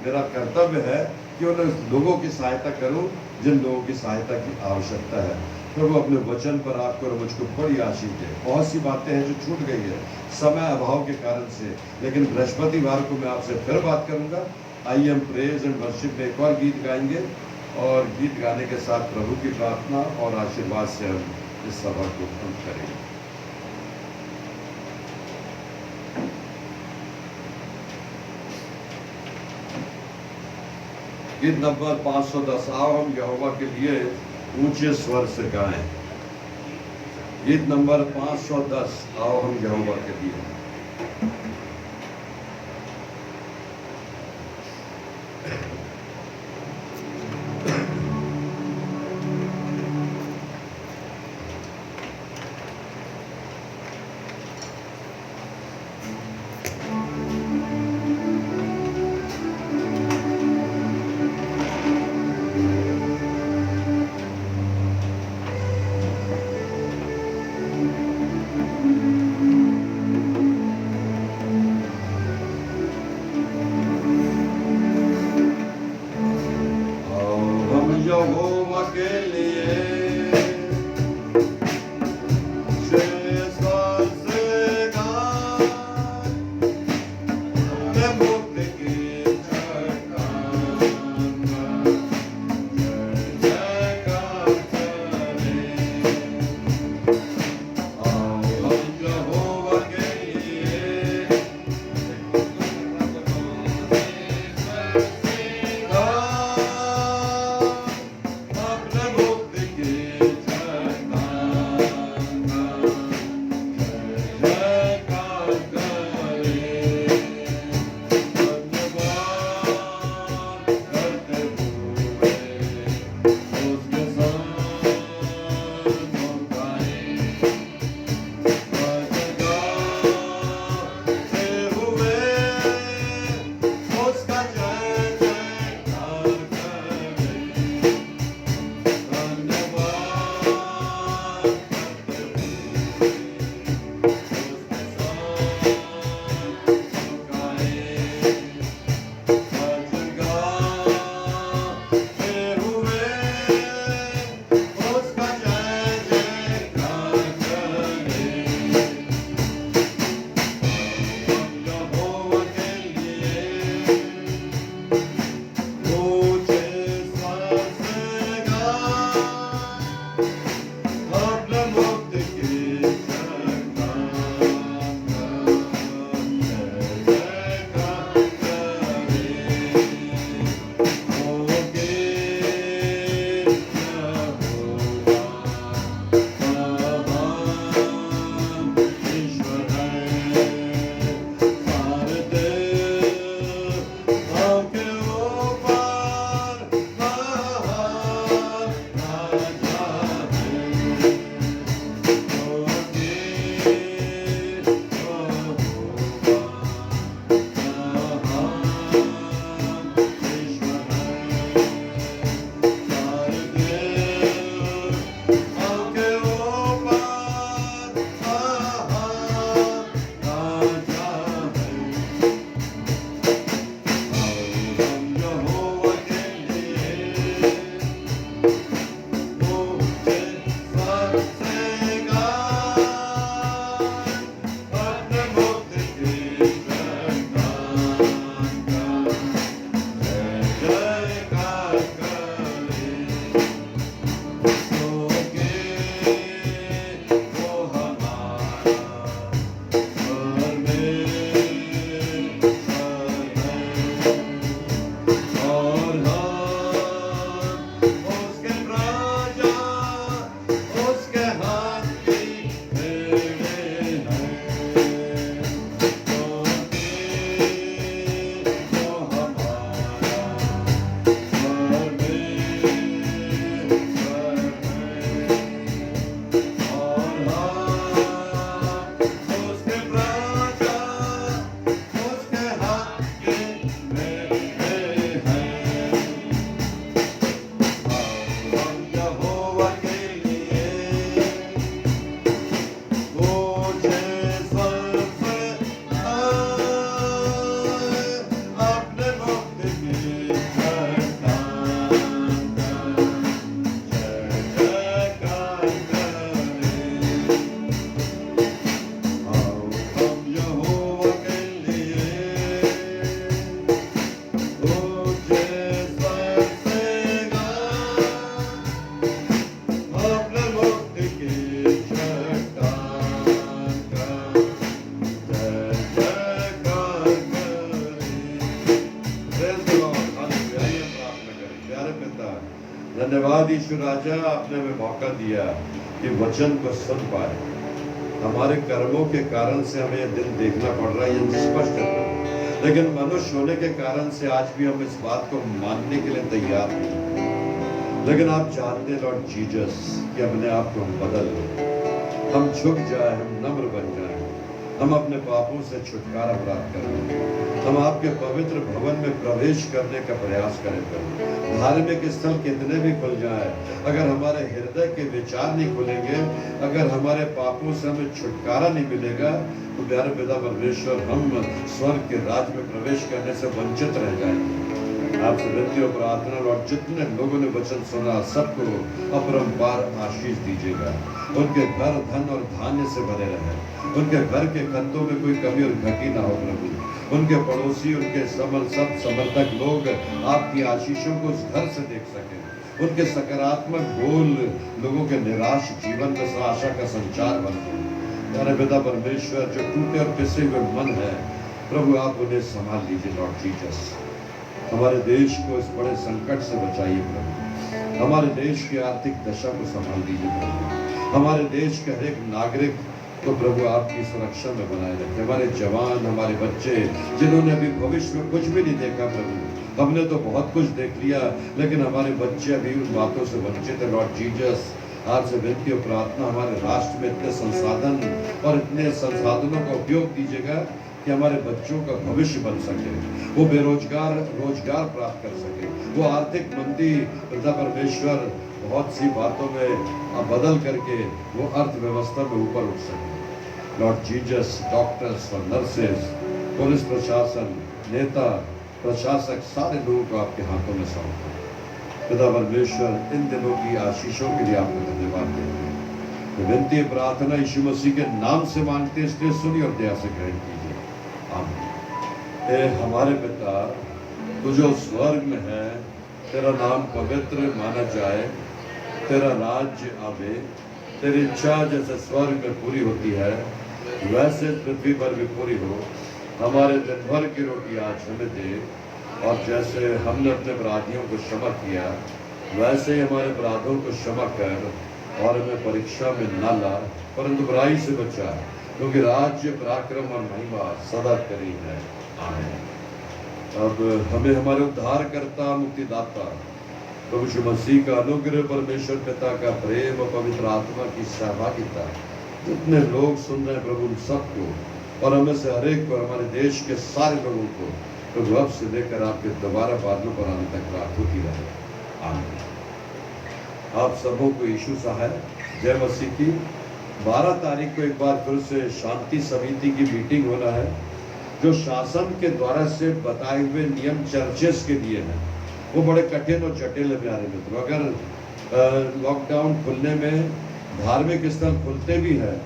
मेरा कर्तव्य है कि उन लोगों की सहायता करूं जिन लोगों की सहायता की आवश्यकता है। प्रभु अपने वचन पर आपको और मुझको बड़ी आशीष दे। बहुत सी बातें हैं जो छूट गई है समय अभाव के कारण से, लेकिन बृहस्पतिवार को मैं आपसे फिर बात करूंगा। आइए हम प्रेज एंड वर्शिप में एक और गीत गाएंगे और गीत गाने के साथ प्रभु की प्रार्थना और आशीर्वाद से हम इस सभा को अंत करेंगे। गीत नंबर 510, आओ हम यहोवा के लिए ऊंचे स्वर से गाएं। गीत नंबर 510, आओ हम यहोवा के लिए। धन्यवाद यीशु राजा, आपने हमें मौका दिया कि वचन को सुन पाए। हमारे कर्मों के कारण से हमें यह दिन देखना पड़ रहा है, ये स्पष्ट है, लेकिन मनुष्य होने के कारण से आज भी हम इस बात को मानने के लिए तैयार नहीं। लेकिन आप चाहते हैं लॉर्ड जीसस कि अपने आप को हम बदल लें, हम झुक जाए, हम नम्र बन जाए, हम अपने पापों से छुटकारा प्राप्त करें, हम आपके पवित्र भवन में प्रवेश करने का प्रयास करें। धार्मिक स्थल कितने भी खुल जाए, अगर हमारे हृदय के विचार नहीं खुलेंगे, अगर हमारे पापों से हमें छुटकारा नहीं मिलेगा, तो प्यारे पिता परमेश्वर, हम स्वर्ग के राज्य में प्रवेश करने से वंचित रह जाएंगे। आपसे विनती और प्रार्थना, लॉर्ड, जितने लोगों ने वचन सुना सबको अपरंपार आशीष दीजिएगा। उनके घर धन और धान्य से भरे रहे, उनके घर के खत्तों में कोई कमी और घटी ना हो प्रभु। उनके पड़ोसी, उनके सब समर्थक लोग आपकी आशीषों को उस घर से देख सके। उनके सकारात्मक बोल लोगों के निराश जीवन में आशा का संचार बन जाए। प्यारे पिता परमेश्वर, जो टूटे और पिसे हुए मन है प्रभु, आप उन्हें संभाल लीजिए लॉर्ड जीसस। हमारे देश को इस बड़े संकट से बचाइए प्रभु। हमारे देश की आर्थिक दशा को संभाल दीजिए प्रभु। हमारे देश के हर एक नागरिक तो प्रभु आपकी सुरक्षा में बनाए रखें। हमारे जवान, हमारे बच्चे, जिन्होंने अभी भविष्य में कुछ भी नहीं देखा प्रभु, हमने तो बहुत कुछ देख लिया, लेकिन हमारे बच्चे अभी उन बातों से वंचित है लॉर्ड जीसस। आपसे विनती और प्रार्थना, हमारे राष्ट्र में इतने संसाधन और इतने संसाधनों का उपयोग दीजिएगा कि हमारे बच्चों का भविष्य बन सके, वो बेरोजगार रोजगार प्राप्त कर सके, वो आर्थिक मंदी पिता परमेश्वर बहुत सी बातों में बदल करके वो अर्थव्यवस्था में ऊपर उठ सके। लॉर्ड जीसस, डॉक्टर्स और नर्सेस, पुलिस प्रशासन, नेता, प्रशासक, सारे लोगों को आपके हाथों में सौंपते हैं। पिता परमेश्वर, इन दिनों की आशीषों के लिए आपको धन्यवाद देते हैं। विनती प्रार्थना यीशु मसीह के नाम से मांगते, इसलिए सुनी और दया से ग्रहण कीजिए, आमीन। ए हमारे पिता, तू जो स्वर्ग में है, तेरा नाम पवित्र माना जाए, तेरा राज्य आवे, तेरी इच्छा जैसे स्वर्ग में पूरी होती है वैसे पृथ्वी पर भी पूरी हो। हमारे दिन भर की रोटी आज हमें दे, और जैसे हमने अपने अपराधियों को क्षमा किया वैसे ही हमारे अपराधों को क्षमा कर, और हमें परीक्षा में न ला परंतु बुराई से बचा, क्योंकि राज्य, पराक्रम और महिमा सदा तेरी है, आमीन। अब हमें हमारे उद्धारकर्ता, मुक्तिदाता प्रभु यीशु मसीह का अनुग्रह, परमेश्वर पिता का प्रेम और पवित्र आत्मा की सहभागिता, जितने लोग सुन रहे हैं प्रभु उन सबको, और हमें से हर एक को, हमारे देश के सारे लोगों को प्रभु अब से लेकर आपके दोबारा बादलों पर आने तक रात होती रहे, आमीन। आप सबों को यीशु सहाय, जय मसीह की। 12 तारीख को एक बार फिर से शांति समिति की मीटिंग होना है, जो शासन के द्वारा से बताए हुए नियम चर्चेस के लिए हैं। वो बड़े कठिन और जटिल है प्यारे मित्रों। अगर लॉकडाउन खुलने में धार्मिक स्थल खुलते भी हैं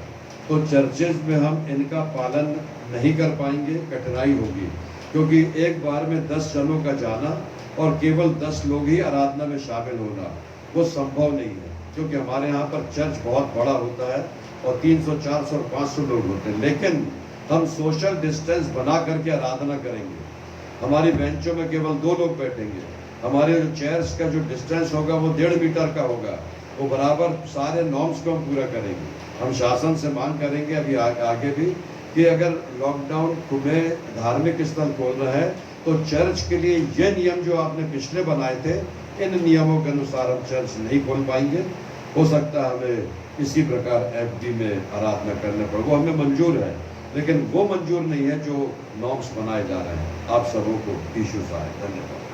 तो चर्चेज में हम इनका पालन नहीं कर पाएंगे, कठिनाई होगी, क्योंकि एक बार में 10 जनों का जाना और केवल 10 लोग ही आराधना में शामिल होना वो संभव नहीं है, क्योंकि हमारे यहाँ पर चर्च बहुत बड़ा होता है और 300, 400 और 500 लोग होते हैं। लेकिन हम सोशल डिस्टेंस बना करके आराधना करेंगे। हमारी बेंचों में केवल 2 लोग बैठेंगे। हमारे जो चेयर्स का जो डिस्टेंस होगा वो 1.5 मीटर का होगा। वो बराबर सारे नॉर्म्स को हम पूरा करेंगे। हम शासन से मांग करेंगे अभी आगे भी कि अगर लॉकडाउन में धार्मिक स्थल खोल रहे हैं तो चर्च के लिए ये नियम जो आपने पिछले बनाए थे, इन नियमों के अनुसार हम चर्च नहीं खोल पाएंगे। हो सकता है हमें इसी प्रकार FD में आराधना करने पड़े, वो हमें मंजूर है, लेकिन वो मंजूर नहीं है जो नॉर्म्स बनाए जा रहे हैं। आप सबों को यीशु सहाय। धन्यवाद।